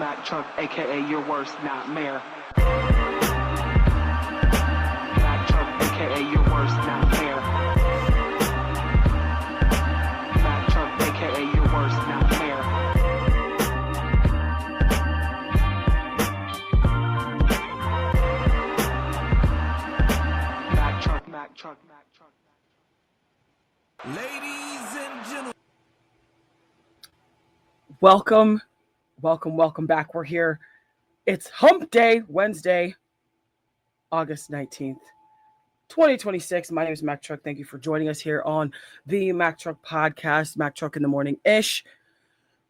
Mack Truck, aka your worst nightmare. Mack Truck, aka your worst nightmare. Mack Truck, aka your worst nightmare. Mack Truck, Mack Truck, Mack Truck. Ladies and gentlemen, welcome back. We're here. It's Hump Day, Wednesday, August 19th, 2026. My name is Mack Truck. Thank you for joining us here on the Mack Truck podcast, Mack Truck in the Morning-ish,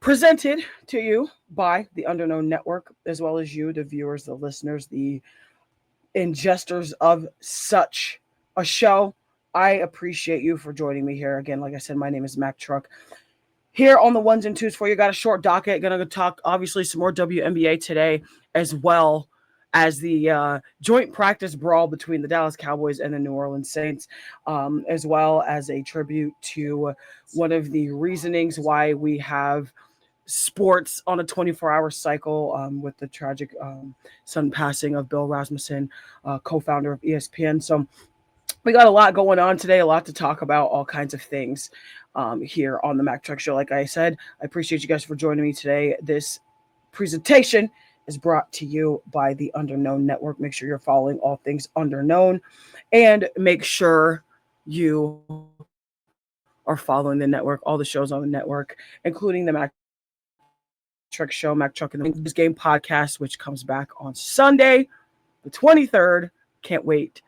presented to you by the Underknown Network, as well as you, the viewers, the listeners, the ingesters of such a show. I appreciate you for joining me here. Again, like I said, my name is Mack Truck. Here on the ones and twos for you, got a short docket. Gonna talk, obviously, some more WNBA today, as well as the joint practice brawl between the Dallas Cowboys and the New Orleans Saints, as well as a tribute to one of the reasonings why we have sports on a 24-hour cycle, with the tragic sudden passing of Bill Rasmussen, co-founder of ESPN. So we got a lot going on today, a lot to talk about, all kinds of things here on the Mack Truck Show. Like I said, I appreciate you guys for joining me today. This presentation is brought to you by the Underknown Network. Make sure you're following all things Underknown, and make sure you are following the network, all the shows on the network, including the Mack Truck Show, Mack Truck in the Game podcast, which comes back on Sunday, the 23rd. Can't wait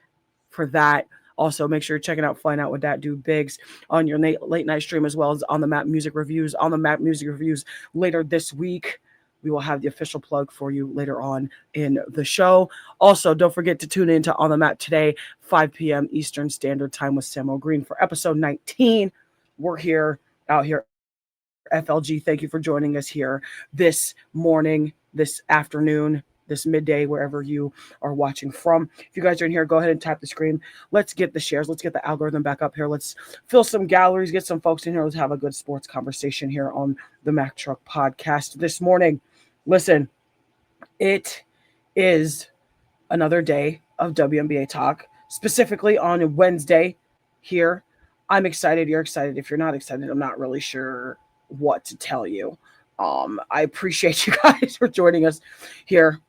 for that. Also, make sure you're checking out Flying Out with Dat Dude Biggs on your late night stream, as well as on the Map Music Reviews. On the Map Music Reviews later this week, we will have the official plug for you later on in the show. Also, don't forget to tune in to On the Map today, 5 p.m. Eastern Standard Time with Samuel Green for episode 19. We're out here. FLG, thank you for joining us here this morning, this afternoon, this midday, wherever you are watching from. If you guys are in here, go ahead and tap the screen. Let's get the shares. Let's get the algorithm back up here. Let's fill some galleries, get some folks in here. Let's have a good sports conversation here on the Mack Truck podcast this morning. Listen, it is another day of WNBA talk, specifically on Wednesday here. I'm excited. You're excited. If you're not excited, I'm not really sure what to tell you. I appreciate you guys for joining us here.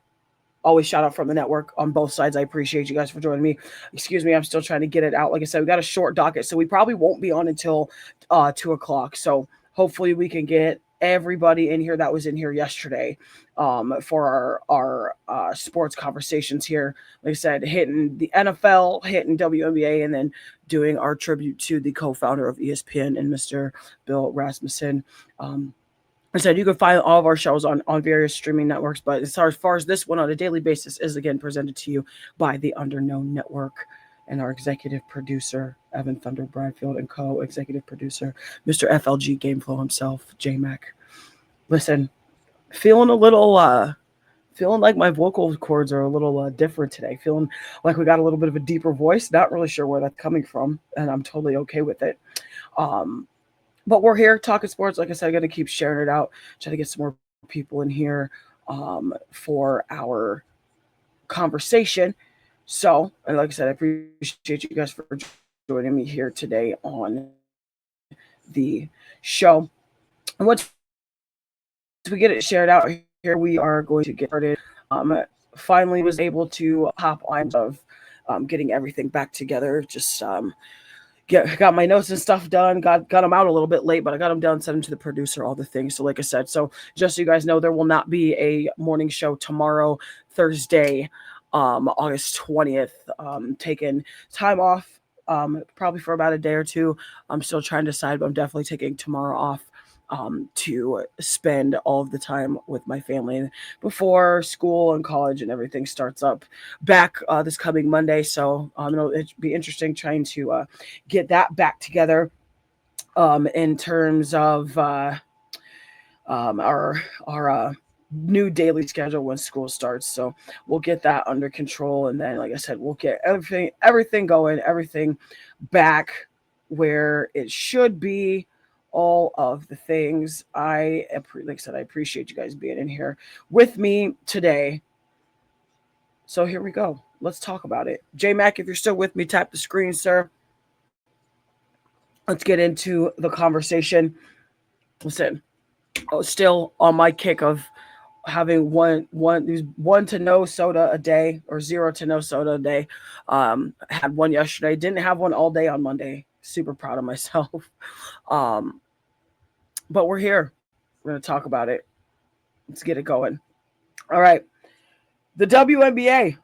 Always shout out from the network on both sides. I appreciate you guys for joining me. Excuse me, I'm still trying to get it out. Like I said, we got a short docket, so we probably won't be on until 2 o'clock. So hopefully we can get everybody in here that was in here yesterday for our sports conversations here. Like I said, hitting the NFL, hitting WNBA, and then doing our tribute to the co-founder of ESPN and Mr. Bill Rasmussen. I said you can find all of our shows on various streaming networks, but as far as this one on a daily basis is again presented to you by the Underknown Network and our executive producer, Evan Thunder Bradfield, and co-executive producer, Mr. FLG Gameflow himself, J-Mac. Listen, feeling like my vocal cords are a little different today. Feeling like we got a little bit of a deeper voice. Not really sure where that's coming from, and I'm totally okay with it. But we're here talking sports. Like I said, I got to keep sharing it out. Try to get some more people in here for our conversation. So, and like I said, I appreciate you guys for joining me here today on the show. And once we get it shared out here, we are going to get started. Finally was able to hop on of getting everything back together. Just got my notes and stuff done, got them out a little bit late, but I got them done, sent them to the producer, all the things. So like I said, so just so you guys know, there will not be a morning show tomorrow, Thursday, August 20th. Taking time off, probably for about a day or two. I'm still trying to decide, but I'm definitely taking tomorrow off to spend all of the time with my family before school and college and everything starts up back this coming Monday. So it'll be interesting trying to get that back together in terms of our new daily schedule when school starts. So we'll get that under control, and then like I said, we'll get everything going, everything back where it should be all of the things. Like I said, I appreciate you guys being in here with me today. So here we go. Let's talk about it. J Mac, if you're still with me, tap the screen, sir. Let's get into the conversation. Listen, I was still on my kick of having one to no soda a day, or zero to no soda a day. Had one yesterday. Didn't have one all day on Monday. Super proud of myself. Um, but we're here. We're gonna talk about it. Let's get it going. All right. The WNBA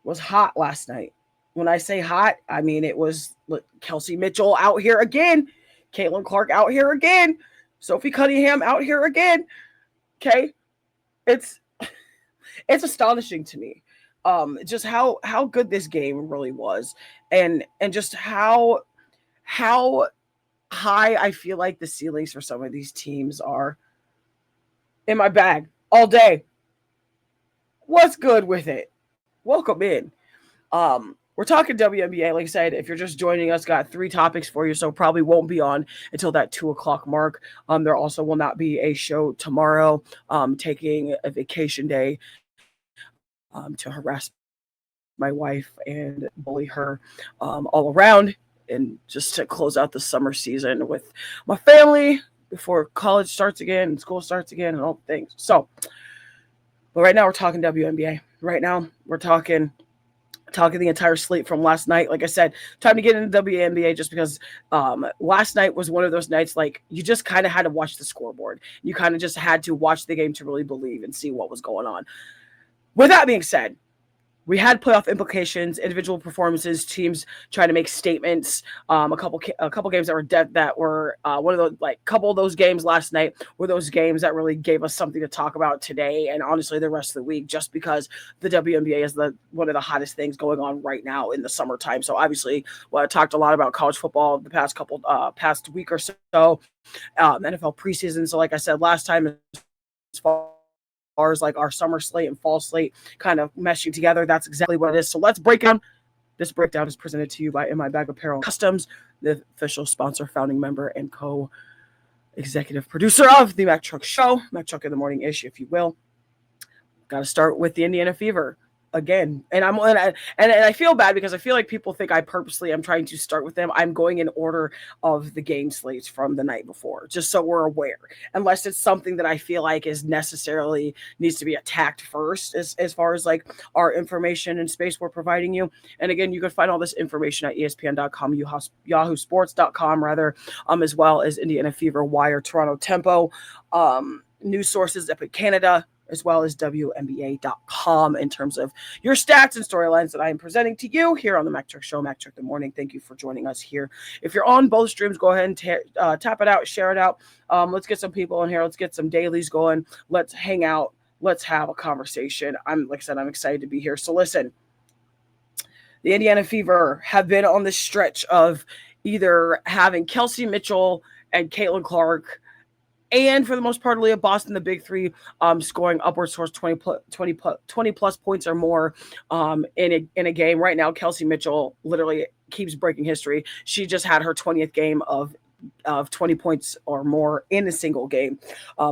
was hot last night. When I say hot, I mean it was Kelsey Mitchell out here again, Caitlin Clark out here again, Sophie Cunningham out here again. Okay, it's astonishing to me, just how good this game really was, and just how high I feel like the ceilings for some of these teams are. In my bag all day. What's good with it? Welcome in. We're talking WNBA. Like I said, if you're just joining us, got 3 topics for you, so probably won't be on until that 2:00 mark. There also will not be a show tomorrow. Taking a vacation day to harass my wife and bully her all around, and just to close out the summer season with my family before college starts again and school starts again and all the things. So, but right now we're talking WNBA. Right now we're talking the entire slate from last night. Like I said, time to get into WNBA, just because last night was one of those nights like you just kind of had to watch the scoreboard. You kind of just had to watch the game to really believe and see what was going on. With that being said, we had playoff implications, individual performances, teams trying to make statements. A couple games that were one of those, like, couple of those games last night were those games that really gave us something to talk about today, and honestly the rest of the week, just because the WNBA is one of the hottest things going on right now in the summertime. So obviously, I talked a lot about college football the past week or so, NFL preseason. So like I said last time, as far as like our summer slate and fall slate kind of meshing together, that's exactly what it is. So let's break down. This breakdown is presented to you by In My Bag Apparel Customs, the official sponsor, founding member, and co-executive producer of the Mack Truck Show, Mack Truck in the Morning Ish, if you will. Got to start with the Indiana Fever again, and I feel bad because I feel like people think I purposely am trying to start with them. I'm going in order of the game slates from the night before, just so we're aware, unless it's something that I feel like is necessarily needs to be attacked first, as far as like our information and space we're providing you. And again, you can find all this information at ESPN.com, YahooSports.com rather, as well as Indiana Fever Wire, Toronto Tempo, news sources up in Canada, as well as WNBA.com, in terms of your stats and storylines that I am presenting to you here on the Mack Truck Show, Mack Truck in the Morning. Thank you for joining us here. If you're on both streams, go ahead and tap it out, share it out. Let's get some people in here. Let's get some dailies going. Let's hang out. Let's have a conversation. Like I said, I'm excited to be here. So listen, the Indiana Fever have been on the stretch of either having Kelsey Mitchell and Caitlin Clark, and for the most part, Leah Boston, the big three, scoring upwards towards 20 plus points or more in a game. Right now, Kelsey Mitchell literally keeps breaking history. She just had her 20th game of 20 points or more in a single game,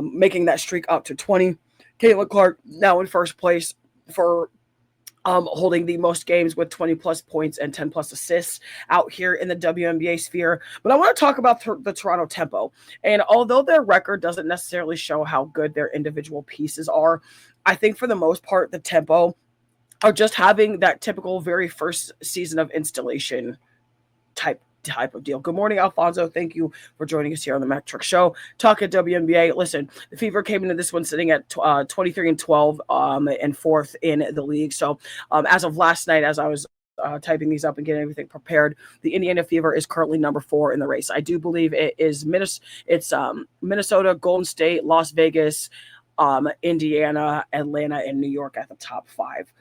making that streak up to 20. Caitlin Clark now in first place for holding the most games with 20 plus points and 10 plus assists out here in the WNBA sphere. But I want to talk about the Toronto Tempo. And although their record doesn't necessarily show how good their individual pieces are, I think for the most part, the Tempo are just having that typical very first season of installation type of deal. Good morning, Alfonso. Thank you for joining us here on the Mack Truck Show. Talk at WNBA. Listen, the Fever came into this one sitting at 23-12 and fourth in the league. So as of last night, as I was typing these up and getting everything prepared, the Indiana Fever is currently number 4 in the race. I do believe it is Minnesota, Golden State, Las Vegas, Indiana, Atlanta, and New York at the top 5.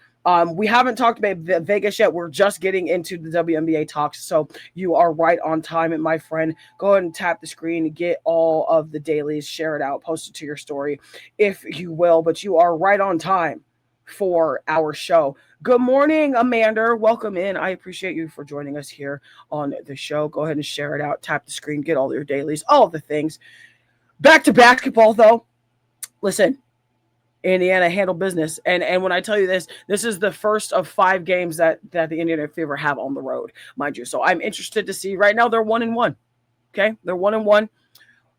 We haven't talked about Vegas yet. We're just getting into the WNBA talks. So you are right on time, my friend. Go ahead and tap the screen, get all of the dailies, share it out, post it to your story if you will. But you are right on time for our show. Good morning, Amanda. Welcome in. I appreciate you for joining us here on the show. Go ahead and share it out. Tap the screen, get all your dailies, all of the things. Back to basketball, though. Listen, Indiana handle business. And when I tell you this, this is the first of 5 games that the Indiana Fever have on the road, mind you. So I'm interested to see. Right now, they're 1-1. Okay, they're 1-1.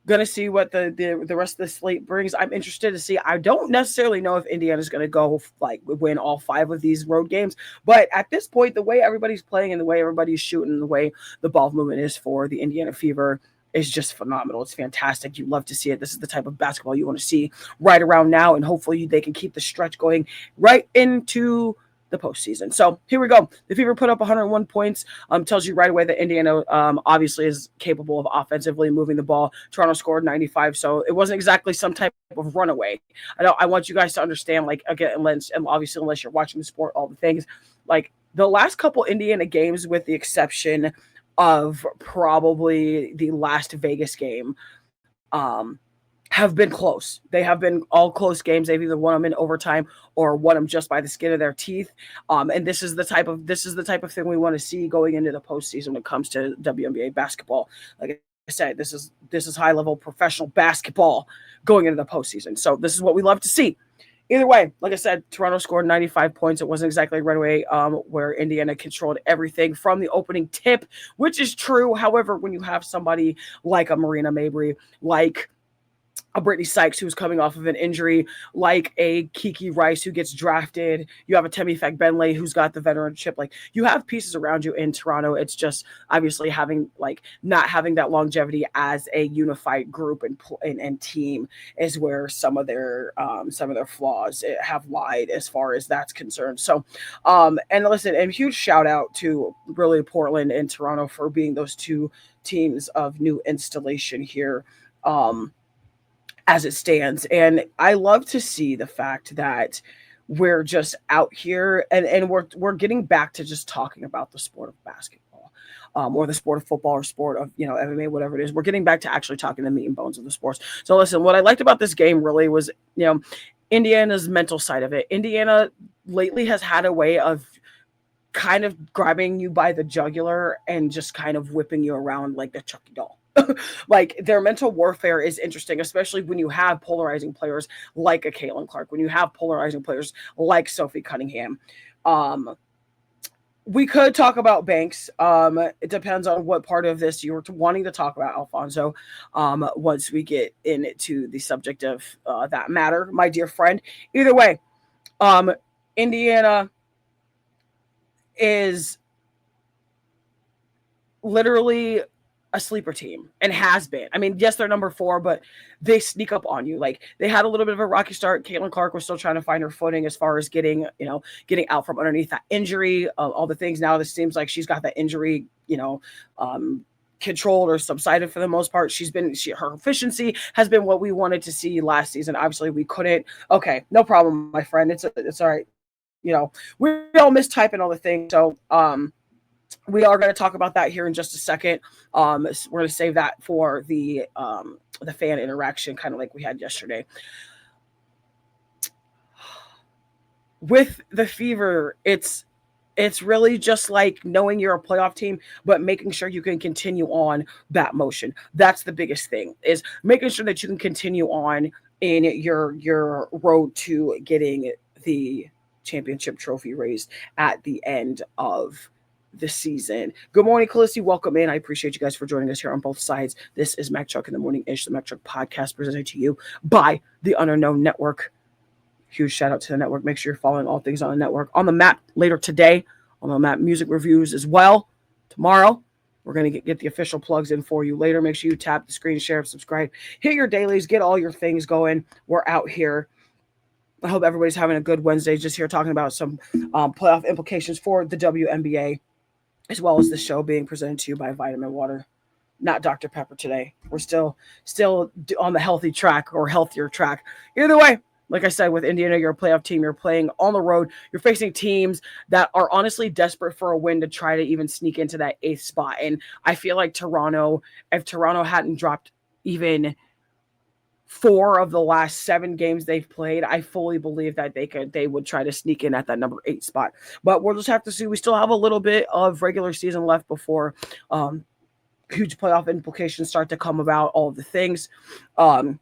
Gonna see what the rest of the slate brings. I'm interested to see. I don't necessarily know if Indiana's gonna go like win all 5 of these road games, but at this point, the way everybody's playing and the way everybody's shooting, and the way the ball movement is for the Indiana Fever is just phenomenal. It's fantastic. You love to see it. This is the type of basketball you want to see right around now, and hopefully they can keep the stretch going right into the postseason. So here we go. The Fever put up 101 points. Tells you right away that Indiana obviously is capable of offensively moving the ball. Toronto scored 95, so it wasn't exactly some type of runaway. I want you guys to understand, like, again, and obviously unless you're watching the sport, all the things, like the last couple Indiana games, with the exception of probably the last Vegas game, have been close. They have been all close games. They've either won them in overtime or won them just by the skin of their teeth. And this is the type of thing we want to see going into the postseason when it comes to WNBA basketball. Like I said, this is high level professional basketball going into the postseason. So this is what we love to see. Either way, like I said, Toronto scored 95 points. It wasn't exactly a runaway where Indiana controlled everything from the opening tip, which is true. However, when you have somebody like a Marina Mabry, like a Brittany Sykes who's coming off of an injury, like a Kiki Rice who gets drafted. You have a Temi Bentley who's got the veteranship. Like, you have pieces around you in Toronto. It's just obviously not having that longevity as a unified group and team is where some of their flaws have lied as far as that's concerned. So, and listen, and huge shout out to really Portland and Toronto for being those two teams of new installation here. As it stands. And I love to see the fact that we're just out here and we're getting back to just talking about the sport of basketball, or the sport of football, or sport of, MMA, whatever it is. We're getting back to actually talking the meat and bones of the sports. So listen, what I liked about this game really was, Indiana's mental side of it. Indiana lately has had a way of kind of grabbing you by the jugular and just kind of whipping you around like a Chucky doll. Like, their mental warfare is interesting, especially when you have polarizing players like a Caitlin Clark, when you have polarizing players like Sophie Cunningham. We could talk about Banks. It depends on what part of this you were wanting to talk about, Alfonso. Once we get into the subject of that matter, my dear friend. Either way, Indiana is literally a sleeper team and has been. I mean, yes, they're number 4, but they sneak up on you. Like, they had a little bit of a rocky start. Caitlin Clark was still trying to find her footing as far as getting out from underneath that injury, all the things. Now this seems like she's got that injury, controlled or subsided for the most part. Her efficiency has been what we wanted to see last season. Obviously, we couldn't. Okay, no problem, my friend. It's all right. We all mistype and all the things. So, we are going to talk about that here in just a second. We're going to save that for the fan interaction, kind of like we had yesterday. With the Fever, it's really just like knowing you're a playoff team, but making sure you can continue on that motion. That's the biggest thing, is making sure that you can continue on in your road to getting the championship trophy raised at the end of the season. Good morning, Callisti. Welcome in. I appreciate you guys for joining us here on both sides. This is Mack Truck in the Morning Ish, the Mack Truck podcast presented to you by the Unknown Network. Huge shout out to the network. Make sure you're following all things on the network. On the map later today, on the map music reviews as well. Tomorrow, we're going to get the official plugs in for you later. Make sure you tap the screen, share, subscribe, hit your dailies, get all your things going. We're out here. I hope everybody's having a good Wednesday. Just here talking about some playoff implications for the WNBA, as well as the show being presented to you by Vitamin Water, not Dr. Pepper today. We're still on the healthy track, or healthier track. Either way, like I said, with Indiana, you're a playoff team. You're playing on the road. You're facing teams that are honestly desperate for a win to try to even sneak into that 8th spot. And I feel like if Toronto hadn't dropped even 4 of the last 7 games they've played, I fully believe that they would try to sneak in at that number 8 spot. But we'll just have to see. We still have a little bit of regular season left before huge playoff implications start to come about. All of the things. I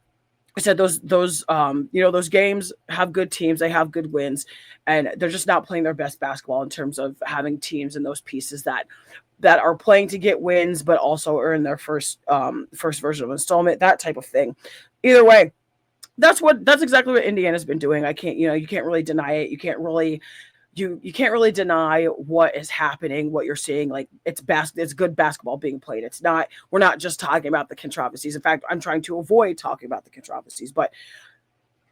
said those games have good teams, they have good wins, and they're just not playing their best basketball in terms of having teams and those pieces that are playing to get wins, but also earn their first version of installment, that type of thing. Either way, that's exactly what Indiana's been doing. You can't really deny it. You can't really deny what is happening, what you're seeing. Like it's good basketball being played. We're not just talking about the controversies. In fact, I'm trying to avoid talking about the controversies, but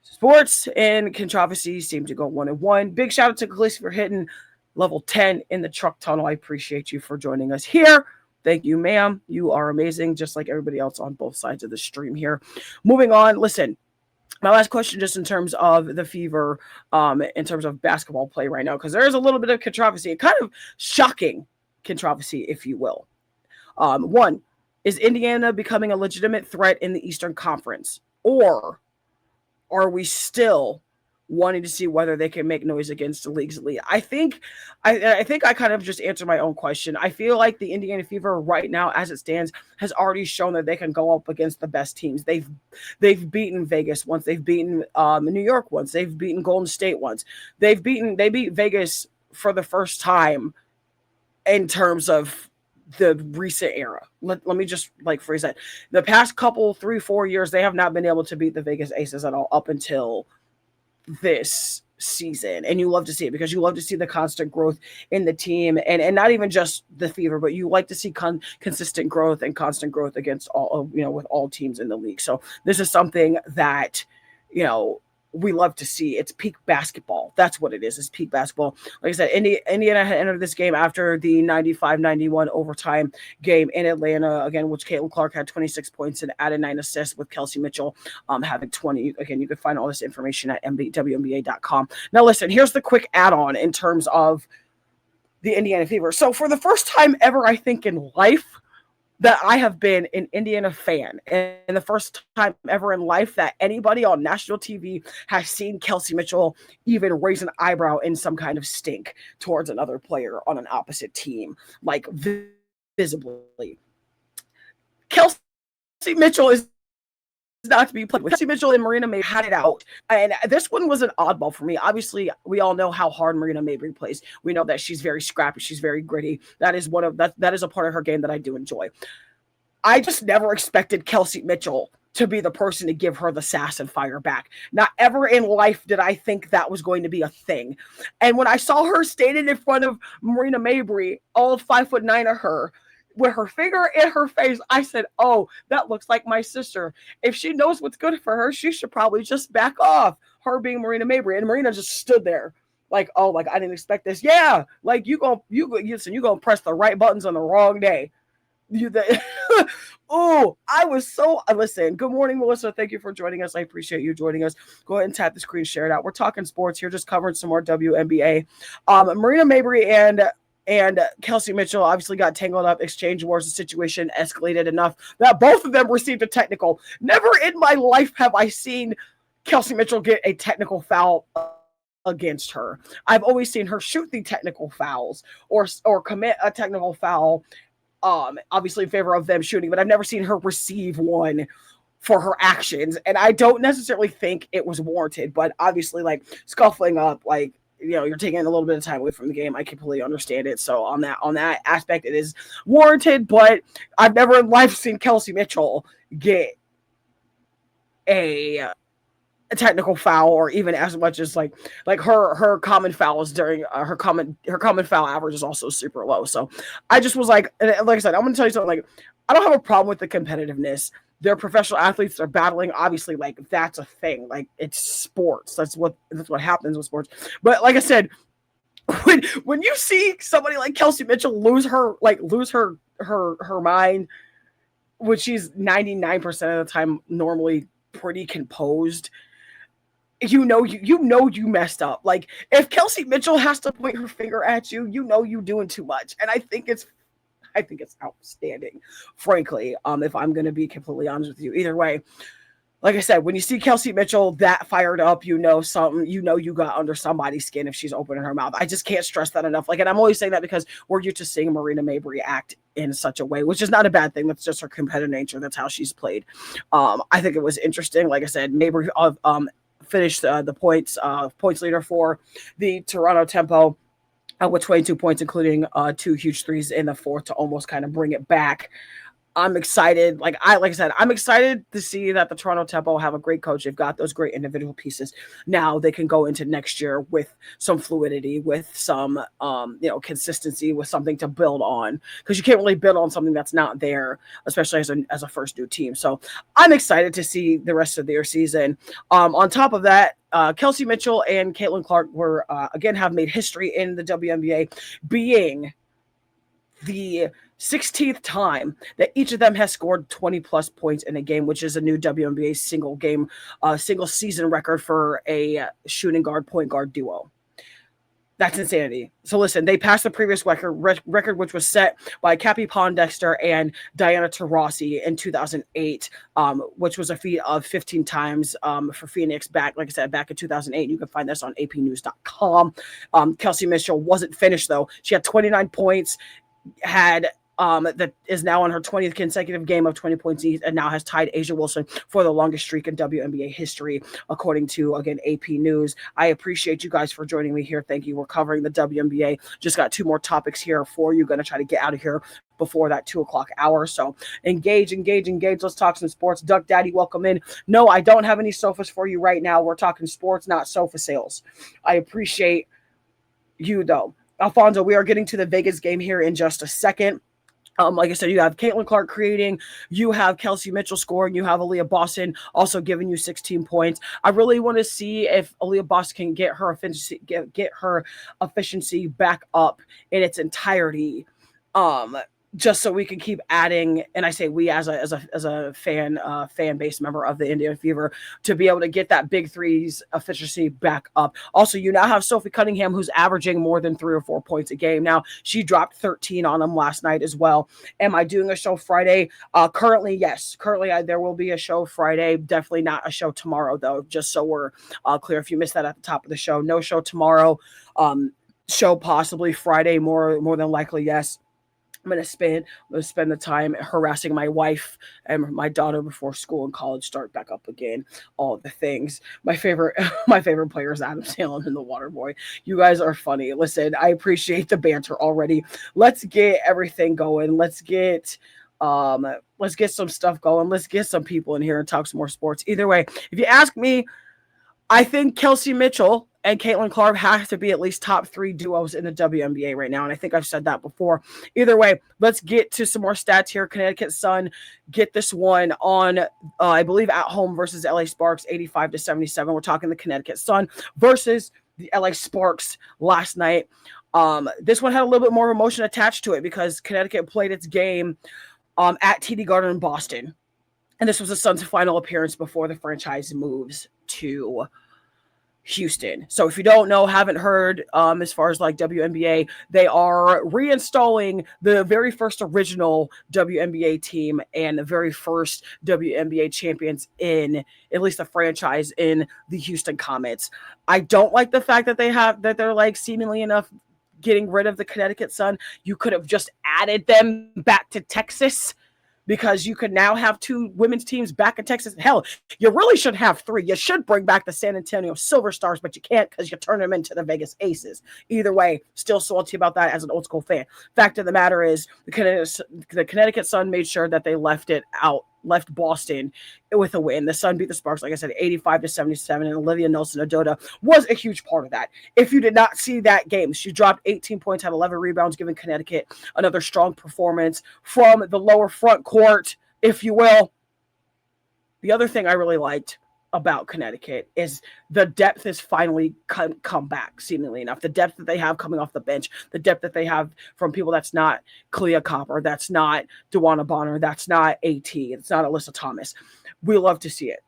sports and controversies seem to go 1-1. Big shout out to Khaleesi for hitting level 10 in the truck tunnel. I appreciate you for joining us here. Thank you, ma'am. You are amazing, just like everybody else on both sides of the stream here. Moving on, listen. My last question, just in terms of the Fever, in terms of basketball play right now, because there is a little bit of controversy, a kind of shocking controversy, if you will. One, is Indiana becoming a legitimate threat in the Eastern Conference, or are we still wanting to see whether they can make noise against the league's lead? I think I kind of just answered my own question. I feel like the Indiana Fever right now, as it stands, has already shown that they can go up against the best teams. They've beaten Vegas once. They've beaten New York once. They've beaten Golden State once. They beat Vegas for the first time in terms of the recent era. Let me just phrase that. The past couple 3-4 years, they have not been able to beat the Vegas Aces at all up until this season, and you love to see it because you love to see the constant growth in the team, and not even just the Fever, but you like to see consistent growth and constant growth against all with all teams in the league. So this is something that we love to see. It's peak basketball. That's what it is. It's peak basketball. Like I said, Indiana had entered this game after the 95-91 overtime game in Atlanta, again, which Caitlin Clark had 26 points and added 9 assists, with Kelsey Mitchell having 20. Again, you can find all this information at WNBA.com. Now, listen, here's the quick add-on in terms of the Indiana Fever. So for the first time ever, I think, in life, that I have been an Indiana fan, and the first time ever in life that anybody on national TV has seen Kelsey Mitchell even raise an eyebrow in some kind of stink towards another player on an opposite team, like visibly. Kelsey Mitchell is not to be played with. Kelsey Mitchell and Marina Mabrey had it out, and this one was an oddball for me. Obviously, we all know how hard Marina Mabrey plays. We know that she's very scrappy, she's very gritty. That is a part of her game that I do enjoy. I just never expected Kelsey Mitchell to be the person to give her the sass and fire back. Not ever in life did I think that was going to be a thing. And when I saw her standing in front of Marina Mabrey, all 5'9" of her, with her finger in her face, I said, oh, that looks like my sister. If she knows what's good for her, she should probably just back off, her being Marina Mabrey. And Marina just stood there like, oh, like, I didn't expect this. Yeah, like, you gonna press the right buttons on the wrong day. Oh, I was so, listen, good morning, Melissa. Thank you for joining us. I appreciate you joining us. Go ahead and tap the screen, share it out. We're talking sports here, just covering some more WNBA. Marina Mabrey and Kelsey Mitchell obviously got tangled up. Exchange wars, the situation escalated enough that both of them received a technical. Never in my life have I seen Kelsey Mitchell get a technical foul against her. I've always seen her shoot the technical fouls or commit a technical foul, obviously in favor of them shooting, but I've never seen her receive one for her actions. And I don't necessarily think it was warranted, but obviously, like, scuffling up, like, you're taking a little bit of time away from the game. I completely understand it. So on that aspect, it is warranted, but I've never in life seen Kelsey Mitchell get a technical foul, or even as much as like her common fouls during her common foul average is also super low. So I just was like I said, I'm going to tell you something. Like, I don't have a problem with the competitiveness. They're professional athletes. They're battling. Obviously, like, that's a thing. Like, it's sports. That's what happens with sports. But like I said, when you see somebody like Kelsey Mitchell lose her mind, when she's 99% of the time normally pretty composed, you messed up. Like, if Kelsey Mitchell has to point her finger at you, you're doing too much. And I think it's outstanding, frankly, if I'm going to be completely honest with you. Either way, like I said, when you see Kelsey Mitchell that fired up, you know something, you got under somebody's skin if she's opening her mouth. I just can't stress that enough. Like, and I'm always saying that because we're used to seeing Marina Mabrey act in such a way, which is not a bad thing. That's just her competitive nature. That's how she's played. I think it was interesting. Like I said, Mabrey finished the points leader for the Toronto Tempo with 22 points, including 2 huge threes in the fourth to almost kind of bring it back. I'm excited. Like I said, I'm excited to see that the Toronto Tempo have a great coach. They've got those great individual pieces. Now they can go into next year with some fluidity, with some consistency, with something to build on. Because you can't really build on something that's not there, especially as a first new team. So I'm excited to see the rest of their season. On top of that, Kelsey Mitchell and Caitlin Clark were again have made history in the WNBA, being the 16th time that each of them has scored 20 plus points in a game, which is a new WNBA single season record for a shooting guard point guard duo. That's insanity. So listen, they passed the previous record, which was set by Cappie Pondexter and Diana Taurasi in 2008, which was a feat of 15 times for Phoenix back, like I said, back in 2008. You can find this on apnews.com. Kelsey Mitchell wasn't finished, though. She had 29 points, that is now on her 20th consecutive game of 20 points each, and now has tied Asia Wilson for the longest streak in WNBA history, according to, again, AP News. I appreciate you guys for joining me here. Thank you. We're covering the WNBA. Just got 2 more topics here for you. Going to try to get out of here before that 2 o'clock hour. So engage. Let's talk some sports. Duck Daddy, welcome in. No, I don't have any sofas for you right now. We're talking sports, not sofa sales. I appreciate you, though. Alfonso, we are getting to the Vegas game here in just a second. Like I said, you have Caitlin Clark creating, you have Kelsey Mitchell scoring, you have Aaliyah Boston also giving you 16 points. I really want to see if Aaliyah Boston can get her efficiency back up in its entirety. Just so we can keep adding, and I say we as a fan base member of the Indian Fever, to be able to get that big threes efficiency back up. Also, you now have Sophie Cunningham, who's averaging more than 3 or 4 points a game. Now, she dropped 13 on them last night as well. Am I doing a show Friday? Currently, yes. Currently, there will be a show Friday. Definitely not a show tomorrow, though, just so we're clear. If you missed that at the top of the show, no show tomorrow. Show possibly Friday, more than likely, yes. I'm going to spend the time harassing my wife and my daughter before school and college start back up again. All the things. My favorite player is Adam Salem and the Waterboy. You guys are funny. Listen, I appreciate the banter already. Let's get everything going. Let's get some stuff going. Let's get some people in here and talk some more sports. Either way, if you ask me, I think Kelsey Mitchell and Caitlin Clark have to be at least top 3 duos in the WNBA right now. And I think I've said that before. Either way, let's get to some more stats here. Connecticut Sun get this one on, I believe, at home versus LA Sparks, 85-77. We're talking the Connecticut Sun versus the LA Sparks last night. This one had a little bit more emotion attached to it because Connecticut played its game at TD Garden in Boston. And this was the Suns' final appearance before the franchise moves to Houston. So if you don't know, haven't heard, as far as like WNBA, they are reinstalling the very first original WNBA team and the very first WNBA champions in at least the franchise in the Houston Comets. I don't like the fact that they're like seemingly enough getting rid of the Connecticut Sun. You could have just added them back to Texas, because you could now have 2 women's teams back in Texas. Hell, you really should have 3. You should bring back the San Antonio Silver Stars, but you can't because you turn them into the Vegas Aces. Either way, still salty about that as an old school fan. Fact of the matter is, the Connecticut Sun made sure that they left Boston with a win. The Sun beat the Sparks, like I said, 85-77, and Olivia Nelson-Ododa was a huge part of that. If you did not see that game, she dropped 18 points, had 11 rebounds, giving Connecticut another strong performance from the lower front court, if you will. The other thing I really liked about Connecticut is the depth has finally come back, seemingly enough. The depth that they have coming off the bench, the depth that they have from people that's not Clea Copper, that's not DeWanna Bonner, that's not AT, it's not Alyssa Thomas. We love to see it.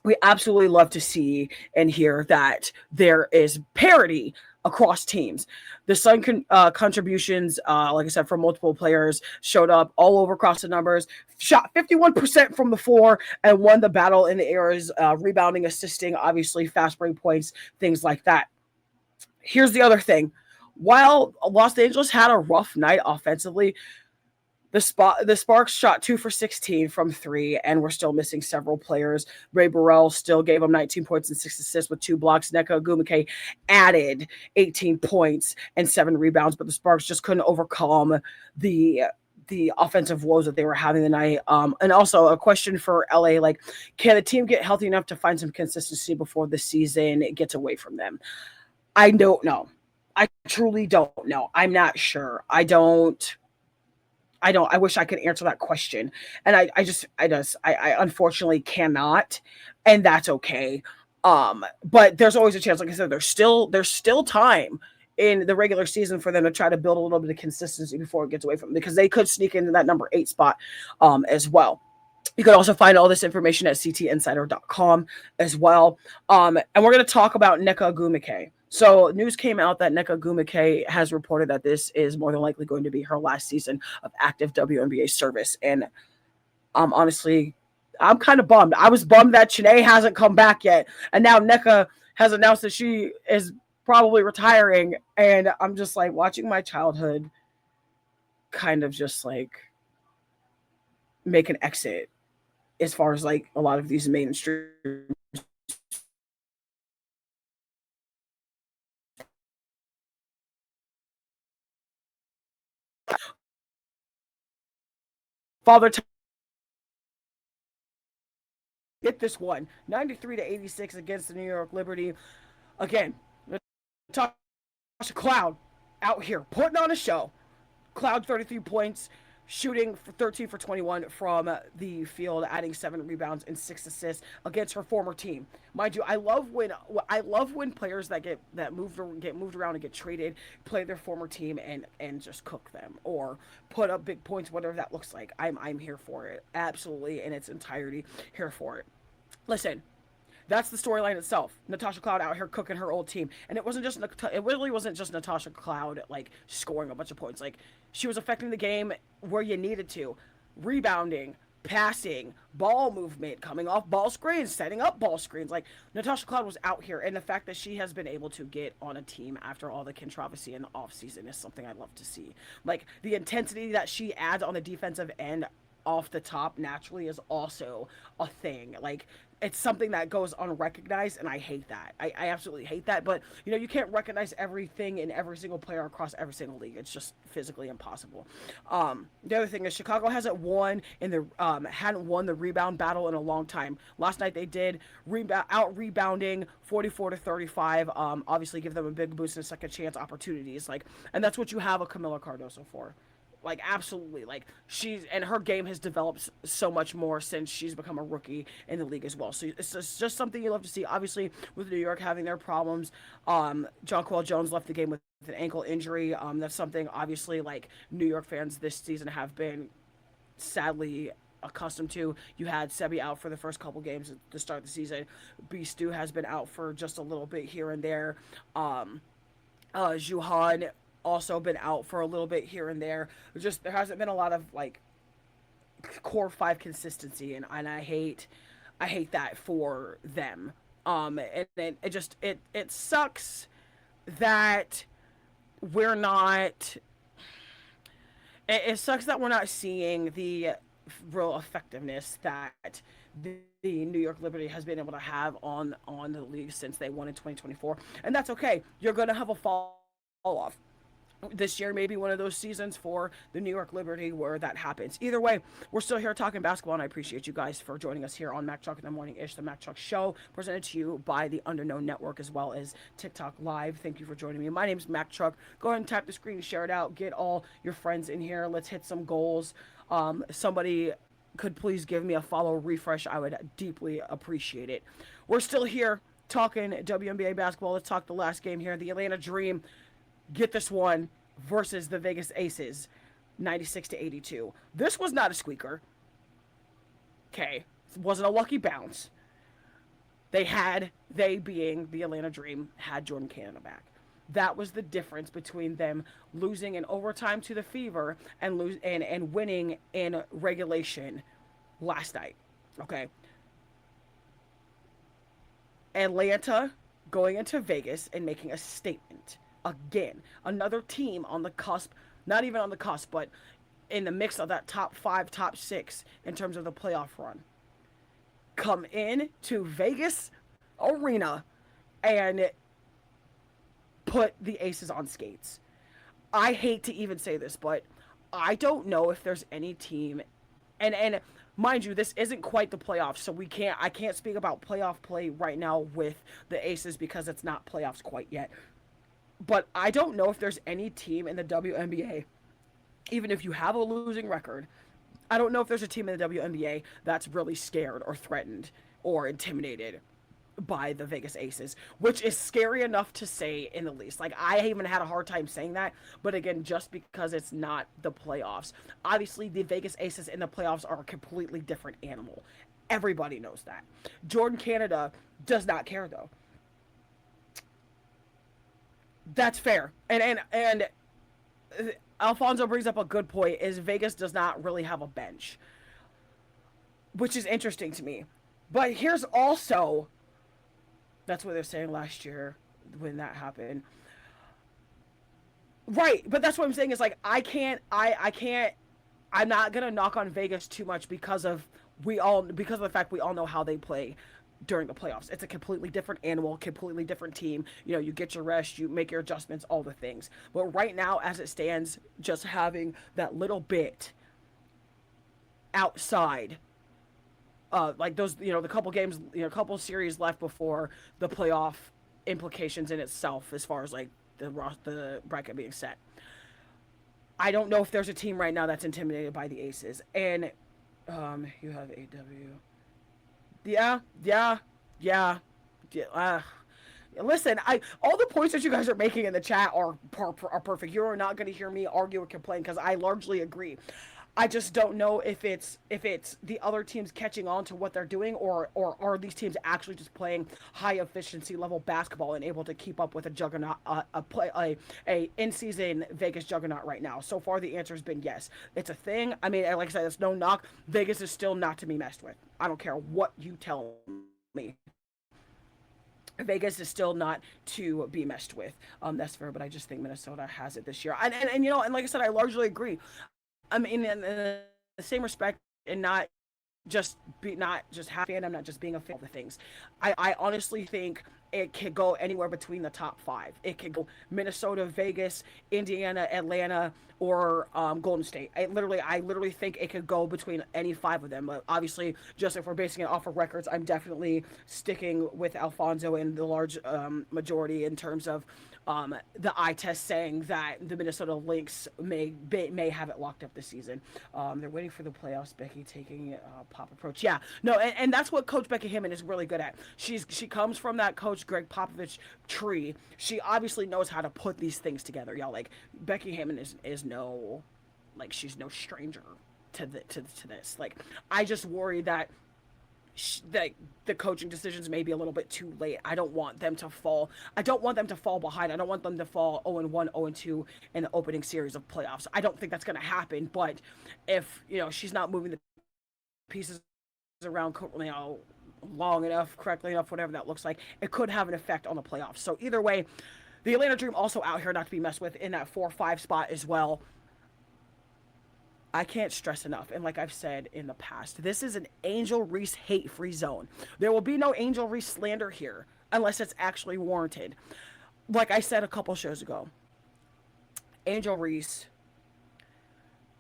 We absolutely love to see and hear that there is parity across teams. The contributions, like I said, from multiple players showed up all over across the numbers. Shot 51% from the floor and won the battle in the areas, rebounding, assisting, obviously fast break points, things like that. Here's the other thing. While Los Angeles had a rough night offensively, the Sparks shot 2 for 16 from three, and we're still missing several players. Ray Burrell still gave them 19 points and 6 assists with 2 blocks. Nneka Ogwumike added 18 points and 7 rebounds, but the Sparks just couldn't overcome the the offensive woes that they were having tonight. And also a question for LA, like, can the team get healthy enough to find some consistency before the season gets away from them? I don't know. I truly don't know. I'm not sure. I wish I could answer that question. And I unfortunately cannot, and that's okay. But there's always a chance, like I said, there's still time in the regular season for them to try to build a little bit of consistency before it gets away from them, because they could sneak into that number 8 spot as well. You can also find all this information at ctinsider.com as well. And we're going to talk about Nneka Ogwumike. So news came out that Nneka Ogwumike has reported that this is more than likely going to be her last season of active WNBA service. And honestly, I'm kind of bummed. I was bummed that Chene hasn't come back yet. And now Nneka has announced that she is probably retiring. And I'm just like watching my childhood kind of just like make an exit as far as like a lot of these mainstream father get this one 93-86 against the New York Liberty. Again, Natasha Cloud out here putting on a show. Cloud 33 points, shooting for 13 for 21 from the field, adding 7 rebounds and 6 assists against her former team. Mind you, I love when players get moved around and get traded play their former team and just cook them or put up big points, whatever that looks like. I'm here for it, absolutely, in its entirety, here for it. Listen, that's the storyline itself. Natasha Cloud out here cooking her old team, and it really wasn't just Natasha Cloud like scoring a bunch of points. Like, she was affecting the game where you needed to, rebounding, passing, ball movement, coming off ball screens, setting up ball screens. Like, Natasha Cloud was out here, and the fact that she has been able to get on a team after all the controversy in the offseason is something I love to see. Like, the intensity that she adds on the defensive end off the top naturally is also a thing. Like, it's something that goes unrecognized, and I hate that. I absolutely hate that. But you can't recognize everything in every single player across every single league. It's just physically impossible. The other thing is Chicago hadn't won the rebound battle in a long time. Last night they did, out rebounding 44-35. Obviously give them a big boost and second chance opportunities. And that's what you have a Camila Cardoso for. Like, absolutely. Like, her game has developed so much more since she's become a rookie in the league as well. So it's just something you love to see. Obviously, with New York having their problems, Jonquel Jones left the game with an ankle injury. That's something, obviously, like, New York fans this season have been sadly accustomed to. You had Sebi out for the first couple games to start the season. Beastu has been out for just a little bit here and there. Juhan also been out for a little bit here and there. There hasn't been a lot of like core 5 consistency, and I hate that for them. And it sucks that we're not. It sucks that we're not seeing the real effectiveness that the New York Liberty has been able to have on the league since they won in 2024, and that's okay. You're gonna have a fall off. This year may be one of those seasons for the New York Liberty where that happens. Either way, we're still here talking basketball, and I appreciate you guys for joining us here on Mack Truck in the Morning-ish, the Mack Truck Show, presented to you by the Underknown Network as well as TikTok Live. Thank you for joining me. My name is Mack Truck. Go ahead and tap the screen, share it out, get all your friends in here. Let's hit some goals. Somebody could please give me a follow refresh. I would deeply appreciate it. We're still here talking WNBA basketball. Let's talk the last game here. The Atlanta Dream get this one versus the Vegas Aces, 96-82. This was not a squeaker. Okay, it wasn't a lucky bounce. They being the Atlanta Dream, had Jordan Canada back. That was the difference between them losing in overtime to the Fever and winning in regulation last night. Okay. Atlanta going into Vegas and making a statement. Again, another team on the cusp, not even on the cusp, but in the mix of that top 5, top 6 in terms of the playoff run. Come in to Vegas Arena and put the Aces on skates. I hate to even say this, but I don't know if there's any team, and mind you, this isn't quite the playoffs, so I can't speak about playoff play right now with the Aces because it's not playoffs quite yet. But I don't know if there's any team in the WNBA, even if you have a losing record, I don't know if there's a team in the WNBA that's really scared or threatened or intimidated by the Vegas Aces, which is scary enough to say in the least. Like, I even had a hard time saying that, but again, just because it's not the playoffs. Obviously, the Vegas Aces in the playoffs are a completely different animal. Everybody knows that. Jordan Canada does not care, though. That's fair. And Alfonso brings up a good point, is Vegas does not really have a bench, which is interesting to me. But here's also, that's what they're saying last year when that happened. Right, but that's what I'm saying is, like, I can't I'm not going to knock on Vegas too much because of the fact we all know how they play during the playoffs. It's a completely different animal, completely different team. You know, you get your rest, you make your adjustments, all the things. But right now, as it stands, just having that little bit outside, like those, the couple games, couple series left before the playoff implications in itself, as far as like the bracket being set. I don't know if there's a team right now that's intimidated by the Aces. And you have AW. Yeah, yeah, yeah. Yeah, listen, I all the points that you guys are making in the chat are perfect. You are not going to hear me argue or complain because I largely agree. I just don't know if it's the other teams catching on to what they're doing, or are these teams actually just playing high efficiency level basketball and able to keep up with a juggernaut, a in season Vegas juggernaut right now. So far, the answer has been yes. It's a thing. I mean, like I said, it's no knock. Vegas is still not to be messed with. I don't care what you tell me. Vegas is still not to be messed with. That's fair, but I just think Minnesota has it this year. And and like I said, I largely agree. I mean, in the same respect, and not just happy, and I'm not just being a fan of the things. I honestly think it could go anywhere between the top 5. It could go Minnesota, Vegas, Indiana, Atlanta, or Golden State. I literally think it could go between any 5 of them. But obviously, just if we're basing it off of records, I'm definitely sticking with Alfonso in the large majority in terms of the eye test saying that the Minnesota Lynx may have it locked up this season. They're waiting for the playoffs. Becky taking a pop approach. Yeah, no, and that's what Coach Becky Hammond is really good at. She comes from that Coach Greg Popovich tree. She obviously knows how to put these things together. Y'all, like, Becky Hammond is no, like, she's no stranger to this. Like, I just worry that the coaching decisions may be a little bit too late. I don't want them to fall. I don't want them to fall behind. I don't want them to fall 0-1, 0-2 in the opening series of playoffs. I don't think that's going to happen. But if she's not moving the pieces around, long enough, correctly enough, whatever that looks like, it could have an effect on the playoffs. So either way, the Atlanta Dream also out here not to be messed with in that 4-5 spot as well. I can't stress enough, and like I've said in the past, this is an Angel Reese hate-free zone. There will be no Angel Reese slander here unless it's actually warranted. Like I said a couple shows ago, Angel Reese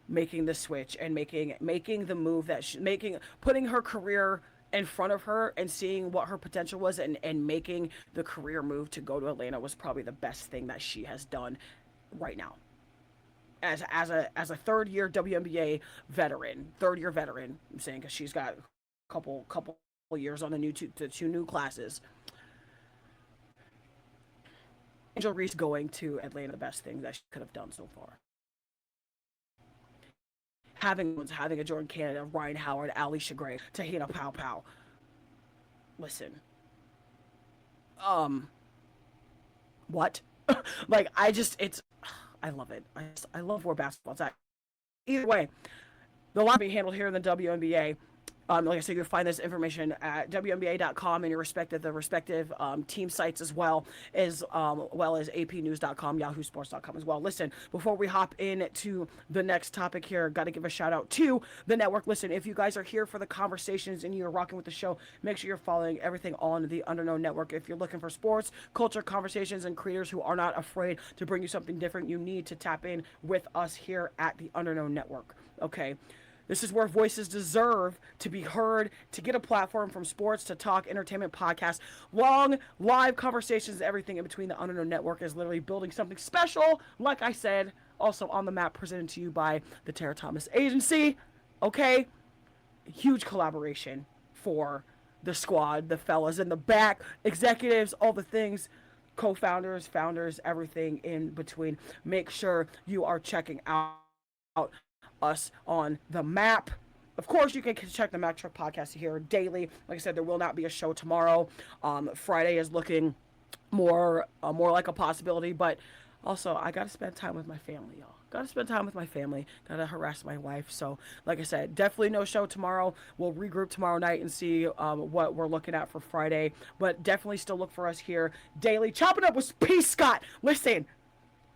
making the switch and making the move that putting her career in front of her and seeing what her potential was, and making the career move to go to Atlanta was probably the best thing that she has done right now. As a third year WNBA veteran, I'm saying, because she's got a couple years on the two new classes. Angel Reese going to Atlanta, the best thing that she could have done so far. Having a Jordan Canada, Ryan Howard, Alicia Gray, Tahina Pow Pow. Listen, what? Like I love it. I love where basketball's at. Either way, the line being handled here in the WNBA. Like I said, you can find this information at WNBA.com and the respective team sites as well as APnews.com, YahooSports.com as well. Listen, before we hop into the next topic here, got to give a shout out to the network. Listen, if you guys are here for the conversations and you're rocking with the show, make sure you're following everything on the Underknown Network. If you're looking for sports, culture, conversations, and creators who are not afraid to bring you something different, you need to tap in with us here at the Underknown Network. Okay. This is where voices deserve to be heard, to get a platform from sports to talk, entertainment, podcasts, long, live conversations, everything in between. The Underknown Network is literally building something special, like I said, also on the map, presented to you by the Tara Thomas Agency. Okay? Huge collaboration for the squad, the fellas in the back, executives, all the things, co-founders, founders, everything in between. Make sure you are checking out us on the map. Of course, you can check the Mack Truck podcast here daily. Like I said, there will not be a show tomorrow. Friday is looking more like a possibility, but also I gotta spend time with my family, y'all. Gotta spend time with my family. Gotta harass my wife. So, like I said, definitely no show tomorrow. We'll regroup tomorrow night and see what we're looking at for Friday. But definitely still look for us here daily. Chopping up with P. Scott. Listen,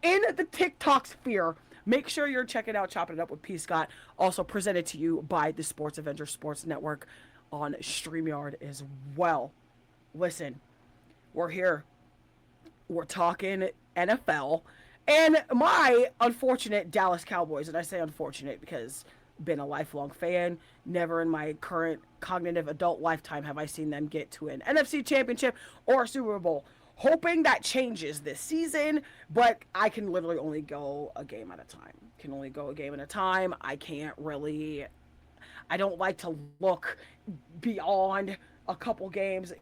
in the TikTok sphere, make sure you're checking out Chopping It Up with P. Scott, also presented to you by the Sports Avenger Sports Network on StreamYard as well. Listen, we're here. We're talking NFL and my unfortunate Dallas Cowboys. And I say unfortunate because been a lifelong fan. Never in my current cognitive adult lifetime have I seen them get to an NFC championship or a Super Bowl. Hoping that changes this season, but I can literally only go a game at a time. I can't really, I don't like to look beyond a couple games.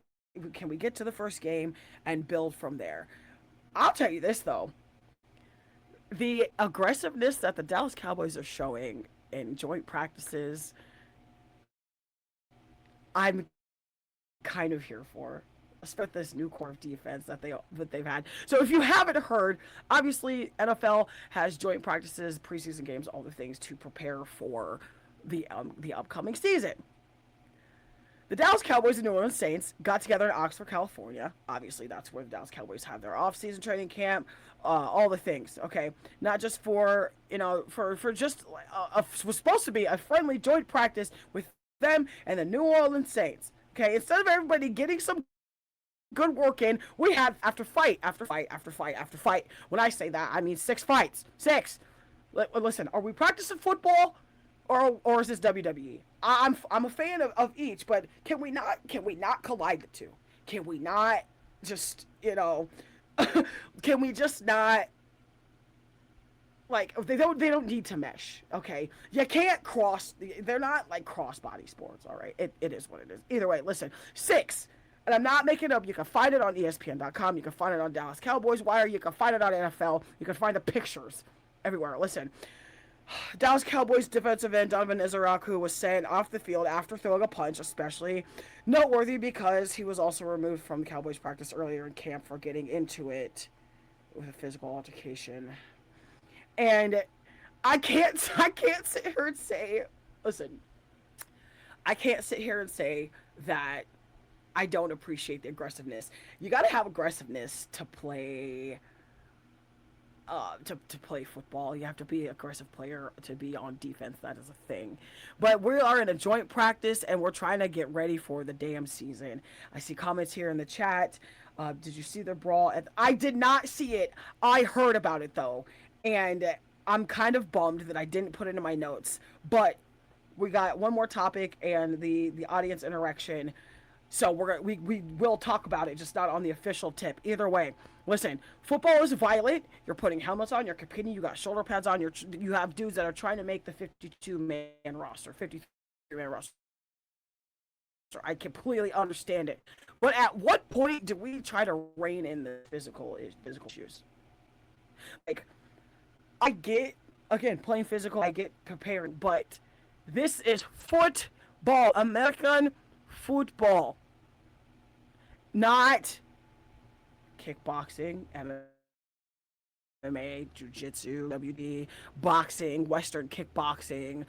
Can we get to the first game and build from there? I'll tell you this, though. The aggressiveness that the Dallas Cowboys are showing in joint practices, I'm kind of here for. Especially this new core of defense that they've had. So if you haven't heard, obviously NFL has joint practices, preseason games, all the things to prepare for the upcoming season. The Dallas Cowboys and New Orleans Saints got together in Oxford, California. Obviously, that's where the Dallas Cowboys have their off-season training camp, all the things. Okay, not just for for just was supposed to be a friendly joint practice with them and the New Orleans Saints. Okay, instead of everybody getting some good work in, we had after fight after fight after fight after fight. When I say that, I mean 6 fights. 6. Listen, are we practicing football or is this WWE? I'm a fan of each, but can we not collide the two? Can we not just, can we just not, like, they don't need to mesh, okay? You can't they're not like cross-body sports, all right? It is what it is. Either way, listen, 6. And I'm not making it up. You can find it on ESPN.com. You can find it on Dallas Cowboys Wire. You can find it on NFL. You can find the pictures everywhere. Listen, Dallas Cowboys defensive end Donovan Izaraku was sent off the field after throwing a punch, especially noteworthy because he was also removed from Cowboys practice earlier in camp for getting into it with a physical altercation. And I can't sit here and say, listen, I can't sit here and say that I don't appreciate the aggressiveness. You got to have aggressiveness to play to play football. You have to be an aggressive player to be on defense. That is a thing. But we are in a joint practice and we're trying to get ready for the damn season. I see comments here in the chat. Did you see the brawl? I did not see it. I heard about it though. And I'm kind of bummed that I didn't put it in my notes. But we got one more topic and the audience interaction. So we will talk about it, just not on the official tip. Either way, listen, football is violent. You're putting helmets on. You're competing. You got shoulder pads on. You have dudes that are trying to make the 52-man roster, 53-man roster. I completely understand it. But at what point do we try to rein in the physical issues? Like, I get, again, playing physical. I get preparing. But this is football, American football. Not kickboxing, MMA, jiu-jitsu, WD, boxing, Western kickboxing,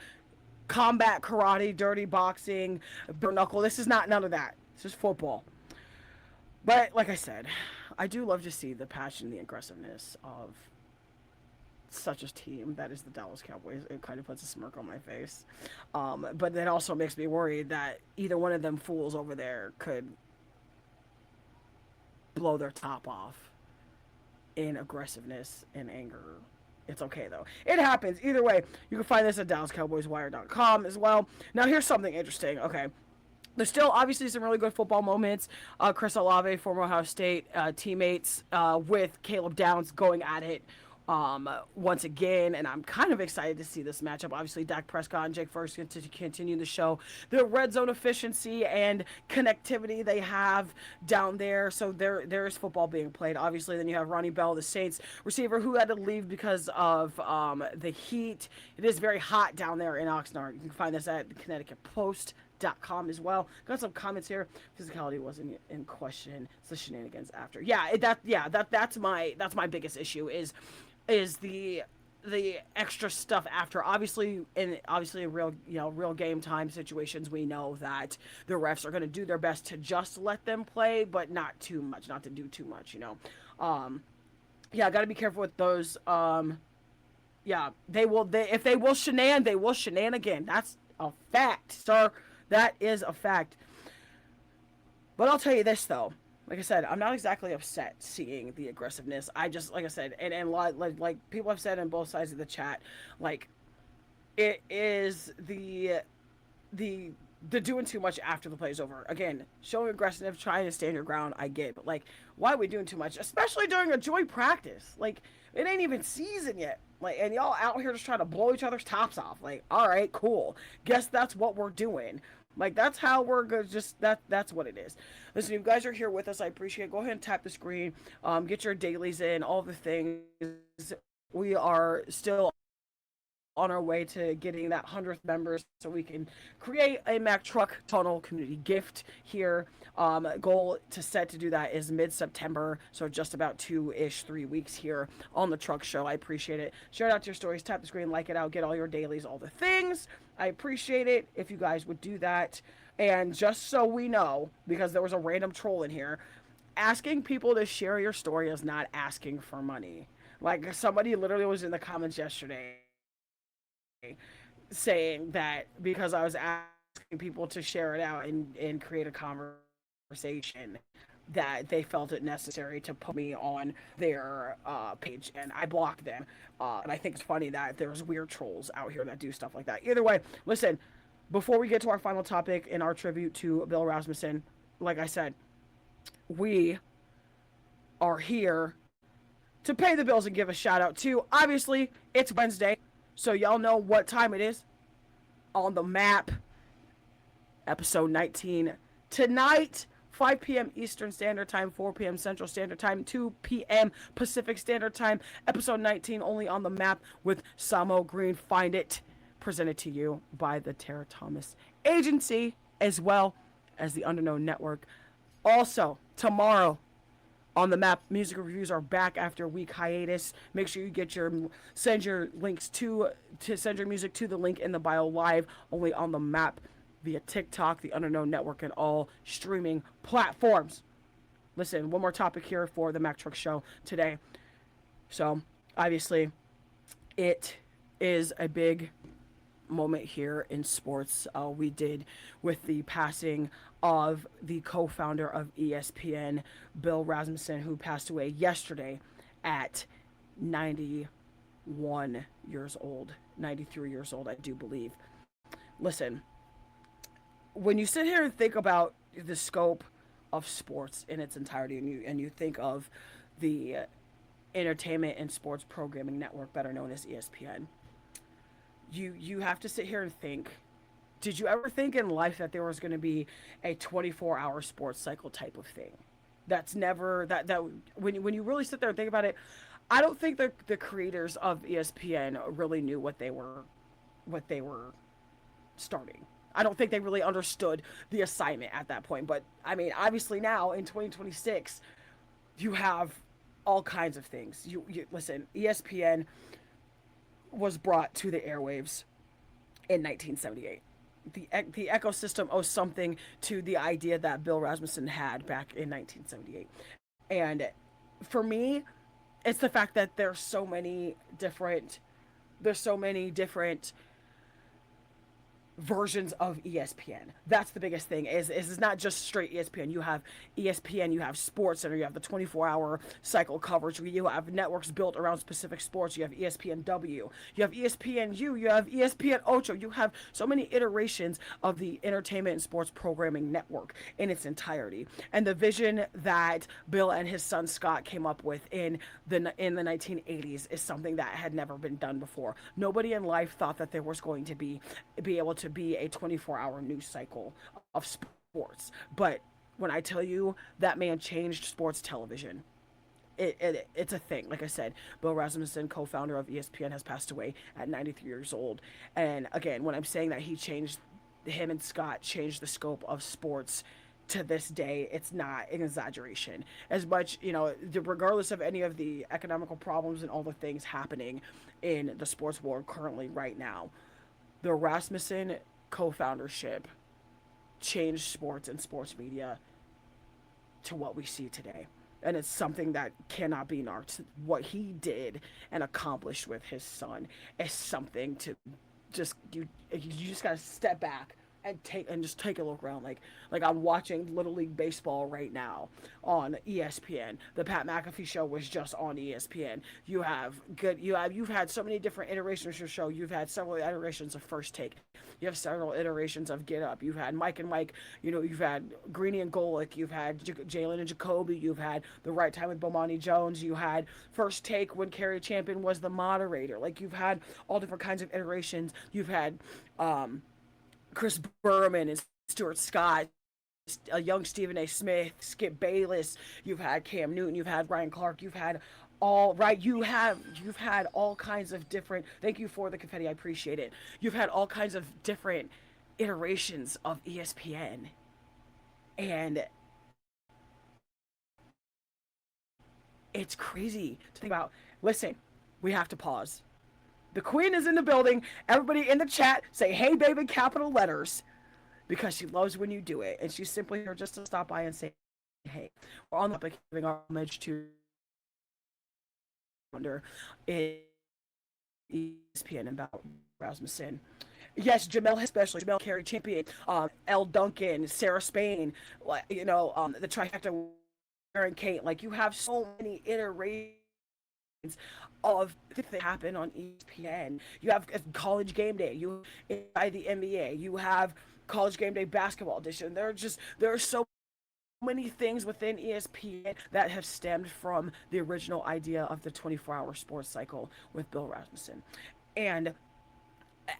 combat karate, dirty boxing, bare knuckle. This is not none of that. This is football. But like I said, I do love to see the passion, the aggressiveness of such a team that is the Dallas Cowboys. It kind of puts a smirk on my face. But that also makes me worried that either one of them fools over there could blow their top off in aggressiveness and anger. It's okay though. It happens. Either way, you can find this at DallasCowboysWire.com as well. Now here's something interesting. Okay. There's still obviously some really good football moments. Chris Olave, former Ohio State teammates with Caleb Downs going at it once again, and I'm kind of excited to see this matchup. Obviously, Dak Prescott and Jake Ferguson to continue the show. The red zone efficiency and connectivity they have down there, so there is football being played. Obviously, then you have Ronnie Bell, the Saints receiver, who had to leave because of the heat. It is very hot down there in Oxnard. You can find this at the Connecticut Post.com as well. Got some comments here. Physicality wasn't in question. It's the shenanigans after. That's my biggest issue is the extra stuff after. Obviously in real game time situations, we know that the refs are going to do their best to just let them play, but not too much, not to do too much. Got to be careful with those. If they will shenan, they will shenan again. That's a fact, sir. That is a fact. But I'll tell you this though. Like I said, I'm not exactly upset seeing the aggressiveness. I just, like I said, and like people have said on both sides of the chat, like it is the doing too much after the play is over. Again, showing aggressive, trying to stand your ground, I get, but like, why are we doing too much? Especially during a joint practice. Like, it ain't even season yet. Like, and y'all out here just trying to blow each other's tops off. Like, all right, cool. Guess that's what we're doing. Like, that's how we're going to just, that's what it is. Listen, you guys are here with us. I appreciate it. Go ahead and tap the screen. Get your dailies in, all the things. We are still on our way to getting that 100th member so we can create a Mack Truck Tunnel community gift here. Goal to set to do that is mid-September, so just about 3 weeks here on the Truck Show. I appreciate it. Share it out to your stories, tap the screen, like it out, get all your dailies, all the things. I appreciate it if you guys would do that. And just so we know, because there was a random troll in here, asking people to share your story is not asking for money. Like, somebody literally was in the comments yesterday saying that because I was asking people to share it out and create a conversation, that they felt it necessary to put me on their page, and I blocked them. And I think it's funny that there's weird trolls out here that do stuff like that. Either way, listen, before we get to our final topic in our tribute to Bill Rasmussen, like I said, we are here to pay the bills and give a shout out to, obviously, it's Wednesday, so y'all know what time it is on the map. Episode 19 tonight, 5 p.m. Eastern Standard Time, 4 p.m. Central Standard Time, 2 p.m. Pacific Standard Time. Episode 19 only on the map with Samo Green. Find it. Presented to you by the Tara Thomas Agency, as well as the Underknown Network. Also, tomorrow on the map, music reviews are back after a week hiatus. Make sure you send your links to send your music to the link in the bio live, only on the map via TikTok, the Underknown Network, and all streaming platforms. Listen, one more topic here for the Mack Truck Show today. So, obviously, it is a big moment here in sports. We did with the passing of the co-founder of ESPN, Bill Rasmussen, who passed away yesterday at 91 years old, 93 years old, I do believe. Listen, when you sit here and think about the scope of sports in its entirety, and you think of the Entertainment and Sports Programming Network, better known as ESPN, you have to sit here and think, did you ever think in life that there was going to be a 24-hour sports cycle type of thing? That's never, that when you really sit there and think about it, I don't think the creators of ESPN really knew what they were starting. I don't think they really understood the assignment at that point. But I mean, obviously now in 2026, you have all kinds of things. You listen, ESPN was brought to the airwaves in 1978. The ecosystem owes something to the idea that Bill Rasmussen had back in 1978. And for me, it's the fact that there's so many different versions of ESPN. That's the biggest thing. Is it's not just straight ESPN. You have ESPN, you have Sports Center, you have the 24-hour cycle coverage. You have networks built around specific sports. You have ESPNW, you have ESPNU, you have ESPN Ocho. You have so many iterations of the entertainment and sports programming network in its entirety. And the vision that Bill and his son Scott came up with in the 1980s is something that had never been done before. Nobody in life thought that there was going to be able to be a 24-hour news cycle of sports. But when I tell you that man changed sports television, it's a thing. Like I said, Bill Rasmussen, co-founder of ESPN, has passed away at 93 years old. And again, when I'm saying that him and Scott changed the scope of sports to this day, it's not an exaggeration. As much, regardless of any of the economical problems and all the things happening in the sports world currently right now, the Rasmussen co-foundership changed sports and sports media to what we see today. And it's something that cannot be narked. What he did and accomplished with his son is something to you just gotta step back and just take a look around. Like I'm watching Little League baseball right now on ESPN. The Pat McAfee show was just on ESPN. You've had so many different iterations of your show. You've had several iterations of First Take. You have several iterations of Get Up. You've had Mike and Mike. You've had Greeny and Golick. You've had Jalen and Jacoby. You've had The Right Time with Bomani Jones. You had First Take when Carrie Champion was the moderator. Like, you've had all different kinds of iterations. You've had Chris Berman and Stuart Scott, a young Stephen A. Smith, Skip Bayless. You've had Cam Newton. You've had Ryan Clark. You've had you've had all kinds of different. Thank you for the confetti. I appreciate it. You've had all kinds of different iterations of ESPN, and it's crazy to think about. Listen, we have to pause. The queen is in the building. Everybody in the chat say, "Hey, babe," in capital letters, because she loves when you do it. And she's simply here just to stop by and say, "Hey." We're on the topic giving homage to wonder is ESPN about Rasmussen. Yes, Jamel especially, Jamel Carey Champion, Elle Duncan, Sarah Spain, the trifecta, Aaron Kate. Like, you have so many iterations of things that happen on ESPN. You have College Game Day. You by the NBA. You have College Game Day basketball edition. There are so many things within ESPN that have stemmed from the original idea of the 24-hour sports cycle with Bill Rasmussen. And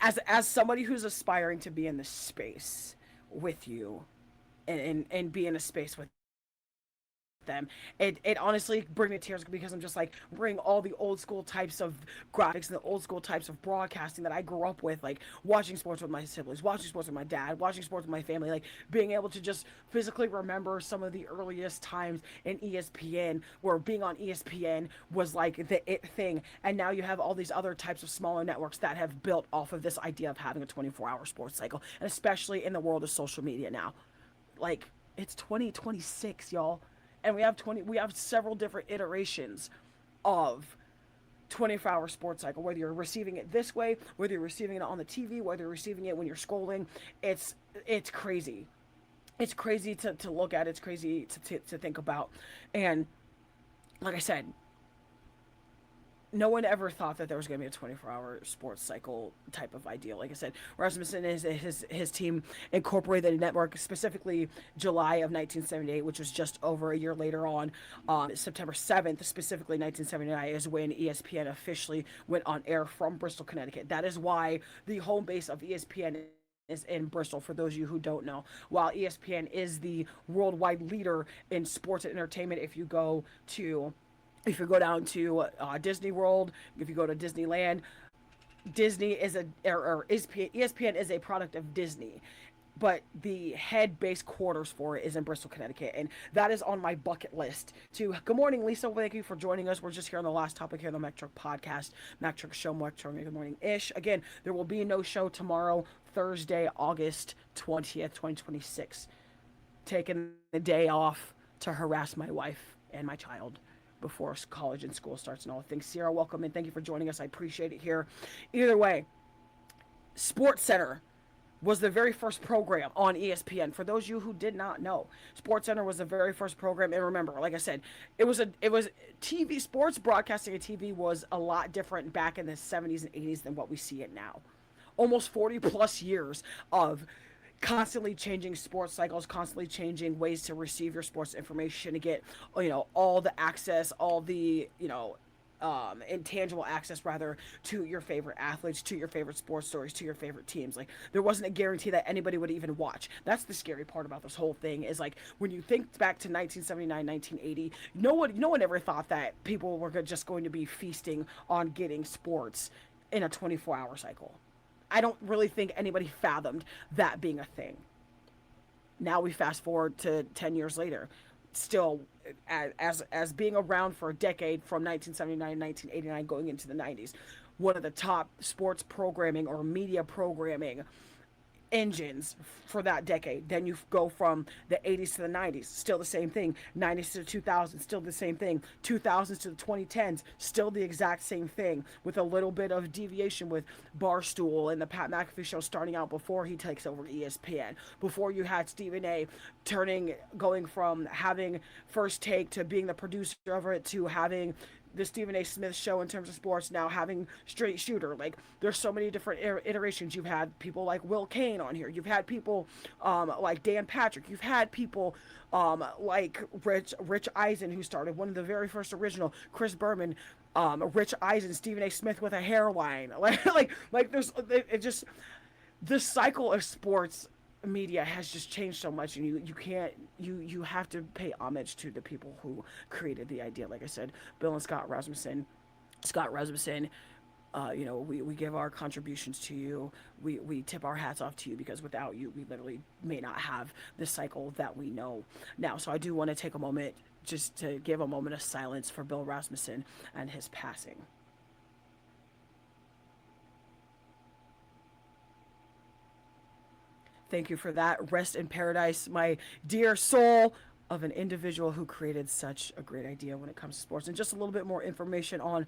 as somebody who's aspiring to be in this space with you and be in a space with them, it honestly brings me to tears, because I'm just like, bring all the old school types of graphics and the old school types of broadcasting that I grew up with, like watching sports with my siblings, watching sports with my dad, watching sports with my family, like being able to just physically remember some of the earliest times in ESPN, where being on ESPN was like the it thing. And now you have all these other types of smaller networks that have built off of this idea of having a 24-hour sports cycle, and especially in the world of social media now. Like, it's 2026, y'all, and we have several different iterations of 24-hour sports cycle, whether you're receiving it this way, whether you're receiving it on the TV, whether you're receiving it when you're scrolling. It's crazy. It's crazy to look at. It's crazy to think about. And like I said, no one ever thought that there was going to be a 24-hour sports cycle type of idea. Like I said, Rasmussen and his team incorporated the network specifically July of 1978, which was just over a year later on September 7th, specifically 1979, is when ESPN officially went on air from Bristol, Connecticut. That is why the home base of ESPN is in Bristol, for those of you who don't know. While ESPN is the worldwide leader in sports and entertainment, if you go down to Disney World, if you go to Disneyland, Disney is ESPN is a product of Disney. but the head base quarters for it is in Bristol, Connecticut, and that is on my bucket list. To good morning, Lisa. Thank you for joining us. We're just here on the last topic here on the Mack Truck podcast, Mack Truck Show, Mack Truck Good Morning Ish. Again, there will be no show tomorrow, Thursday, August 20th, 2026. Taking the day off to harass my wife and my child before college and school starts and all the things. Sierra, welcome and thank you for joining us. I appreciate it here. Either way, Sports Center was the very first program on ESPN. For those of you who did not know, Sports Center was the very first program. And remember, like I said, it was TV sports broadcasting and TV was a lot different back in the 70s and 80s than what we see it now. Almost 40 plus years of constantly changing sports cycles, constantly changing ways to receive your sports information to get, all the access, all the, intangible access rather to your favorite athletes, to your favorite sports stories, to your favorite teams. Like there wasn't a guarantee that anybody would even watch. That's the scary part about this whole thing is like when you think back to 1979, 1980, no one ever thought that people were just going to be feasting on getting sports in a 24-hour cycle. I don't really think anybody fathomed that being a thing. Now we fast forward to 10 years later, still as being around for a decade from 1979 1989 going into the 90s, one of the top sports programming or media programming engines for that decade. Then you go from the 80s to the 90s, still the same thing. 90s to the 2000s, still the same thing. 2000s to the 2010s, still the exact same thing, with a little bit of deviation with Barstool and the Pat McAfee show starting out before he takes over ESPN. Before you had Stephen A. going from having First Take to being the producer of it to having the Stephen A. Smith show in terms of sports, now having Straight Shooter. Like there's so many different iterations. You've had people like Will Kane on here. You've had people like Dan Patrick. You've had people like Rich Eisen, who started one of the very first original, Chris Berman, Rich Eisen, Stephen A. Smith with a hairline. Like there's it just the cycle of sports media has just changed so much, and you can't you have to pay homage to the people who created the idea. Like I said, Bill and Scott Rasmussen, we give our contributions to you. We tip our hats off to you, because without you we literally may not have the cycle that we know now. So I do want to take a moment just to give a moment of silence for Bill Rasmussen and his passing. Thank you for that. Rest in paradise, my dear soul of an individual who created such a great idea when it comes to sports. And just a little bit more information on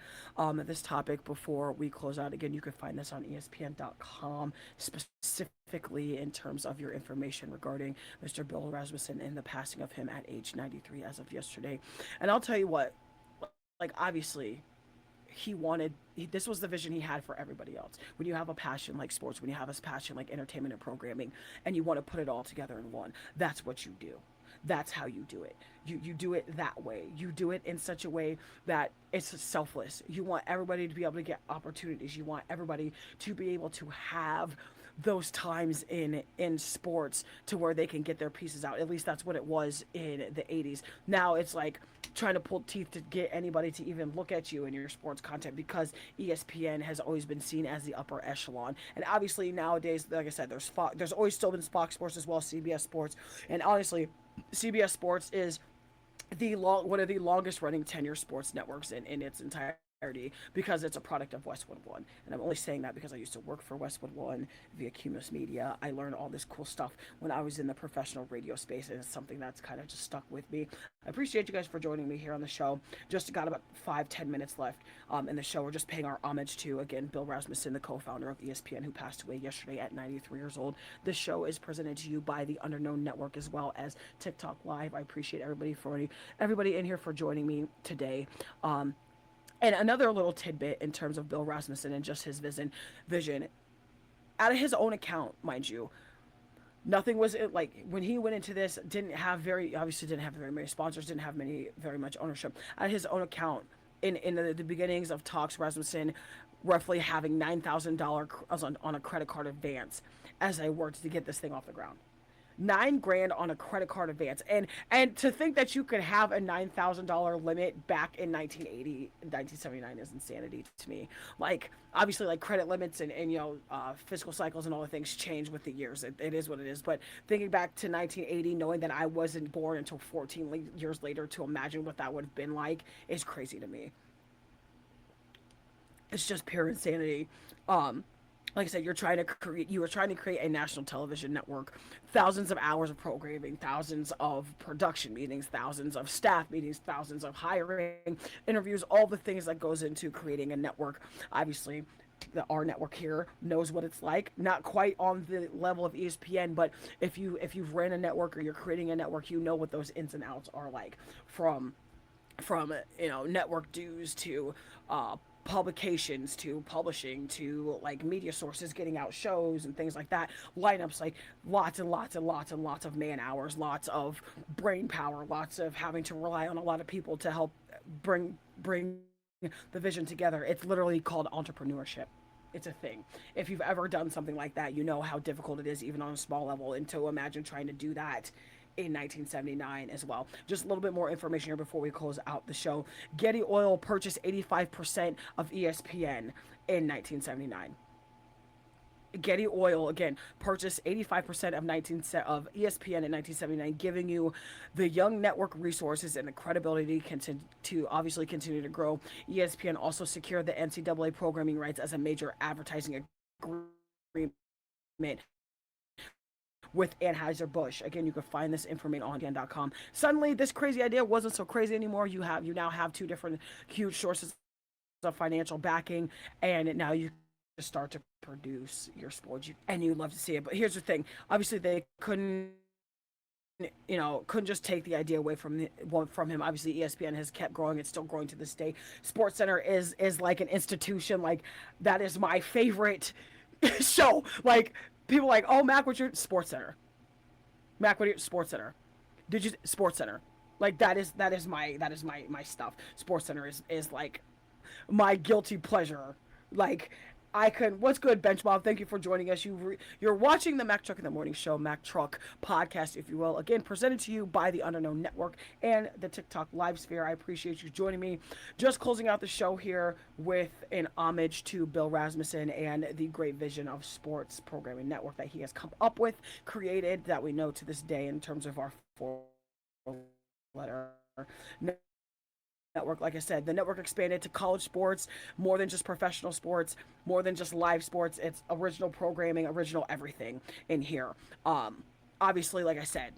this topic before we close out. Again, you can find this on ESPN.com, specifically in terms of your information regarding Mr. Bill Rasmussen and the passing of him at age 93 as of yesterday. And I'll tell you what, like obviously, this was the vision he had for everybody else. When you have a passion like sports, when you have a passion like entertainment and programming, and you want to put it all together in one, that's what you do. That's how you do it. You do it that way. You do it in such a way that it's selfless. You want everybody to be able to get opportunities. You want everybody to be able to have those times in sports to where they can get their pieces out. At least that's what it was in the 80s. Now it's like trying to pull teeth to get anybody to even look at you in your sports content, because ESPN has always been seen as the upper echelon. And obviously nowadays, like I said, there's always still been Fox Sports as well, CBS Sports. And honestly, CBS Sports is one of the longest running tenure sports networks in its entirety, because it's a product of Westwood One. And I'm only saying that because I used to work for Westwood One via Cumulus Media. I learned all this cool stuff when I was in the professional radio space, and it's something that's kind of just stuck with me. I appreciate you guys for joining me here on the show. Just got about 5-10 minutes left in the show. We're just paying our homage to, again, Bill Rasmussen, the co-founder of ESPN, who passed away yesterday at 93 years old. This show is presented to you by the Underknown Network as well as TikTok Live. I appreciate everybody in here for joining me today. And another little tidbit in terms of Bill Rasmussen and just his vision, out of his own account, mind you, nothing was like when he went into this, didn't have very many sponsors, didn't have very much ownership. Out of his own account, in the beginnings of talks, Rasmussen roughly having $9,000 on a credit card advance as I worked to get this thing off the ground. $9,000 on a credit card advance. And to think that you could have a $9,000 limit back in 1980, 1979 is insanity to me. Like, obviously, like credit limits and fiscal cycles and all the things change with the years. It is what it is. But thinking back to 1980, knowing that I wasn't born until 14 years later, to imagine what that would have been like is crazy to me. It's just pure insanity. Like I said, you were trying to create a national television network, thousands of hours of programming, thousands of production meetings, thousands of staff meetings, thousands of hiring, interviews, all the things that goes into creating a network. Obviously, our network here knows what it's like. Not quite on the level of ESPN, but if you've ran a network or you're creating a network, you know what those ins and outs are like. From network dues to publications to publishing to like media sources getting out shows and things like that, lineups, like lots and lots and lots and lots of man hours, lots of brain power, lots of having to rely on a lot of people to help bring the vision together. It's literally called entrepreneurship. It's a thing. If you've ever done something like that, you know how difficult it is, even on a small level. And to imagine trying to do that in 1979 as well. Just a little bit more information here before we close out the show. Getty Oil purchased 85% of ESPN in 1979. Getty Oil again purchased 85% of ESPN in 1979, giving you the young network resources and the credibility to obviously continue to grow. ESPN also secured the NCAA programming rights as a major advertising agreement with Anheuser-Busch. Again, you can find this information on ESPN.com. Suddenly, this crazy idea wasn't so crazy anymore. You now have two different huge sources of financial backing, and now you start to produce your sports, and you love to see it. But here's the thing: obviously, they couldn't just take the idea away from him. Obviously, ESPN has kept growing. It's still growing to this day. Sports Center is like an institution. Like, that is my favorite show. Like, people are like, oh, Mac, what's your Sports Center? Mac, what are your Sports Center? Did you Sports Center? Like, that is my stuff. Sports Center is like my guilty pleasure. Like, I can. What's good, Bench Mob? Thank you for joining us. You're watching the Mack Truck in the Morning Show, Mack Truck podcast, if you will. Again, presented to you by the Underknown Network and the TikTok Live Sphere. I appreciate you joining me. Just closing out the show here with an homage to Bill Rasmussen and the great vision of sports programming network that he has come up with, created, that we know to this day in terms of our four-letter network. Like I said, the network expanded to college sports, more than just professional sports, more than just live sports. It's original programming, original everything in here. Obviously, like I said,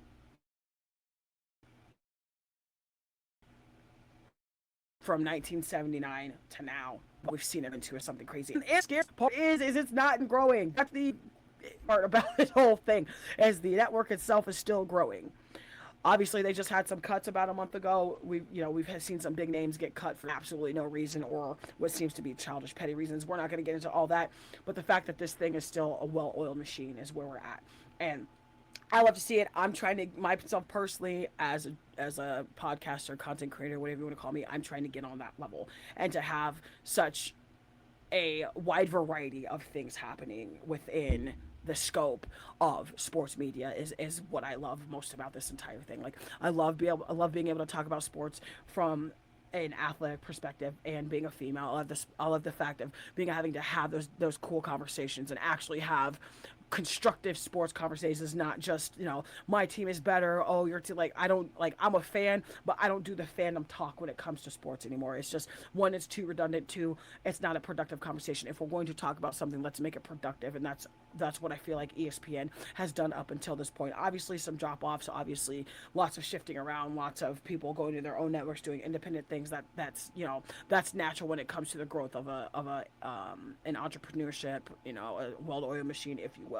from 1979 to now, we've seen it into something crazy. And the scary part is it's not growing. That's the part about this whole thing, is the network itself is still growing. Obviously, they just had some cuts about a month ago. We've seen some big names get cut for absolutely no reason, or what seems to be childish, petty reasons. We're not going to get into all that, but the fact that this thing is still a well-oiled machine is where we're at, and I love to see it. I'm trying to myself personally, as a podcaster, content creator, whatever you want to call me. I'm trying to get on that level and to have such a wide variety of things happening within the scope of sports media is what I love most about this entire thing. Like, I love being able to talk about sports from an athletic perspective, and being a female. I love the fact of being having to have those cool conversations and actually have constructive sports conversations, not just, my team is better, oh, your team. Like, I don't, like, I'm a fan, but I don't do the fandom talk when it comes to sports anymore. It's just, one, it's too redundant. Two, it's not a productive conversation. If we're going to talk about something, let's make it productive. And that's what I feel like ESPN has done up until this point. Obviously, some drop offs, obviously lots of shifting around, lots of people going to their own networks, doing independent things. That's natural when it comes to the growth of an entrepreneurship, a well-oiled machine, if you will.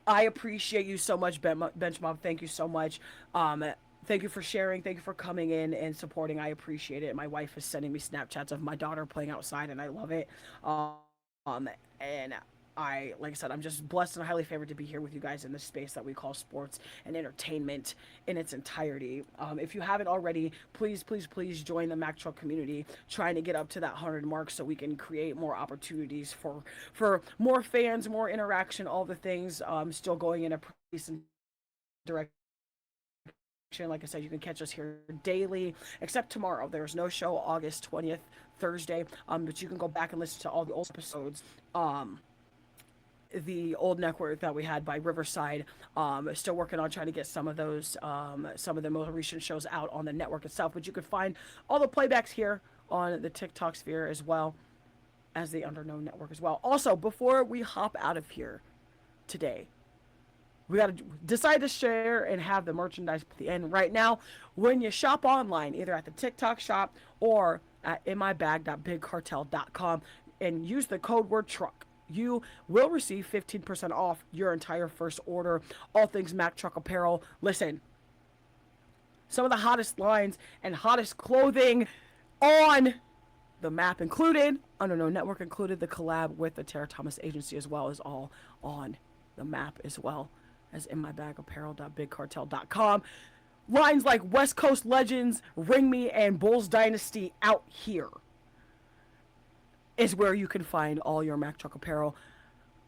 I appreciate you so much, Bench Mob. Thank you so much. Thank you for sharing. Thank you for coming in and supporting. I appreciate it. My wife is sending me Snapchats of my daughter playing outside, and I love it. And Like I said, I'm just blessed and highly favored to be here with you guys in this space that we call sports and entertainment in its entirety. If you haven't already, please join the Mack Truck community, trying to get up to that 100 mark so we can create more opportunities for more fans, more interaction, all the things. Still going in a decent direction. Like I said, you can catch us here daily, except tomorrow. There's no show August 20th, Thursday. But you can go back and listen to all the old episodes. The old network that we had by Riverside. Still working on trying to get some of the most recent shows out on the network itself. But you can find all the playbacks here on the TikTok sphere as well as the Underknown Network as well. Also, before we hop out of here today, we got to decide to share and have the merchandise at the end. Right now, when you shop online, either at the TikTok shop or at inmybag.bigcartel.com, and use the code word truck, you will receive 15% off your entire first order. All things Mack Truck apparel. Listen, some of the hottest lines and hottest clothing on the map included, Underknown Network included, the collab with the Tara Thomas Agency as well, is all on the map as well as inmybagapparel.bigcartel.com. Lines like West Coast Legends, Ring Me, and Bulls Dynasty Out Here is where you can find all your Mack Truck apparel.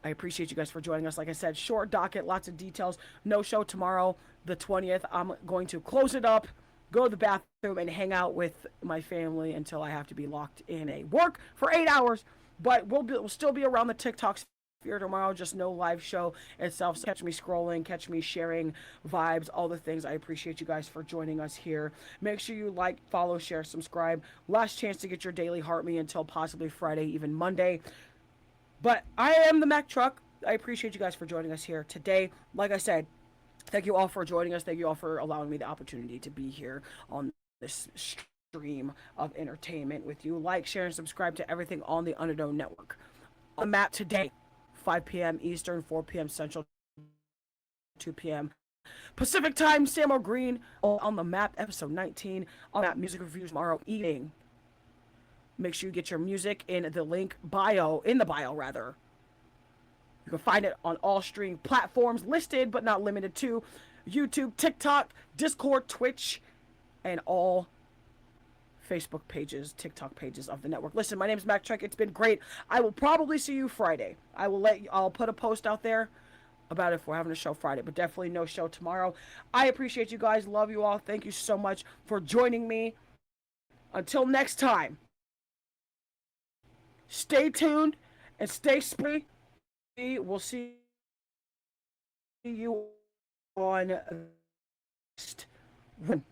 I appreciate you guys for joining us. Like I said, short docket, lots of details. No show tomorrow, the 20th. I'm going to close it up, go to the bathroom, and hang out with my family until I have to be locked in a work for 8 hours. But we'll still be around the TikTok sphere tomorrow, just no live show itself. So catch me scrolling, catch me sharing vibes, all the things. I appreciate you guys for joining us here. Make sure you like, follow, share, subscribe. Last chance to get your daily Heart Me until possibly Friday, even Monday. But I am the Mack Truck. I appreciate you guys for joining us here today. Like I said, thank you all for joining us. Thank you all for allowing me the opportunity to be here on this stream of entertainment with you. Like, share, and subscribe to everything on the Underknown Network. On the map today, 5 p.m. Eastern, 4 p.m. Central, 2 p.m. Pacific Time. Samuel Green on the map, episode 19. On that music reviews tomorrow evening. Make sure you get your music in the link bio, in the bio rather. You can find it on all streaming platforms listed but not limited to YouTube, TikTok, Discord, Twitch, and all Facebook pages, TikTok pages of the network. Listen, my name is Mack Truck. It's been great. I will probably see you Friday. I'll put a post out there about if we're having a show Friday, but definitely no show tomorrow. I appreciate you guys. Love you all. Thank you so much for joining me. Until next time, stay tuned and stay spree. We'll see you on next one.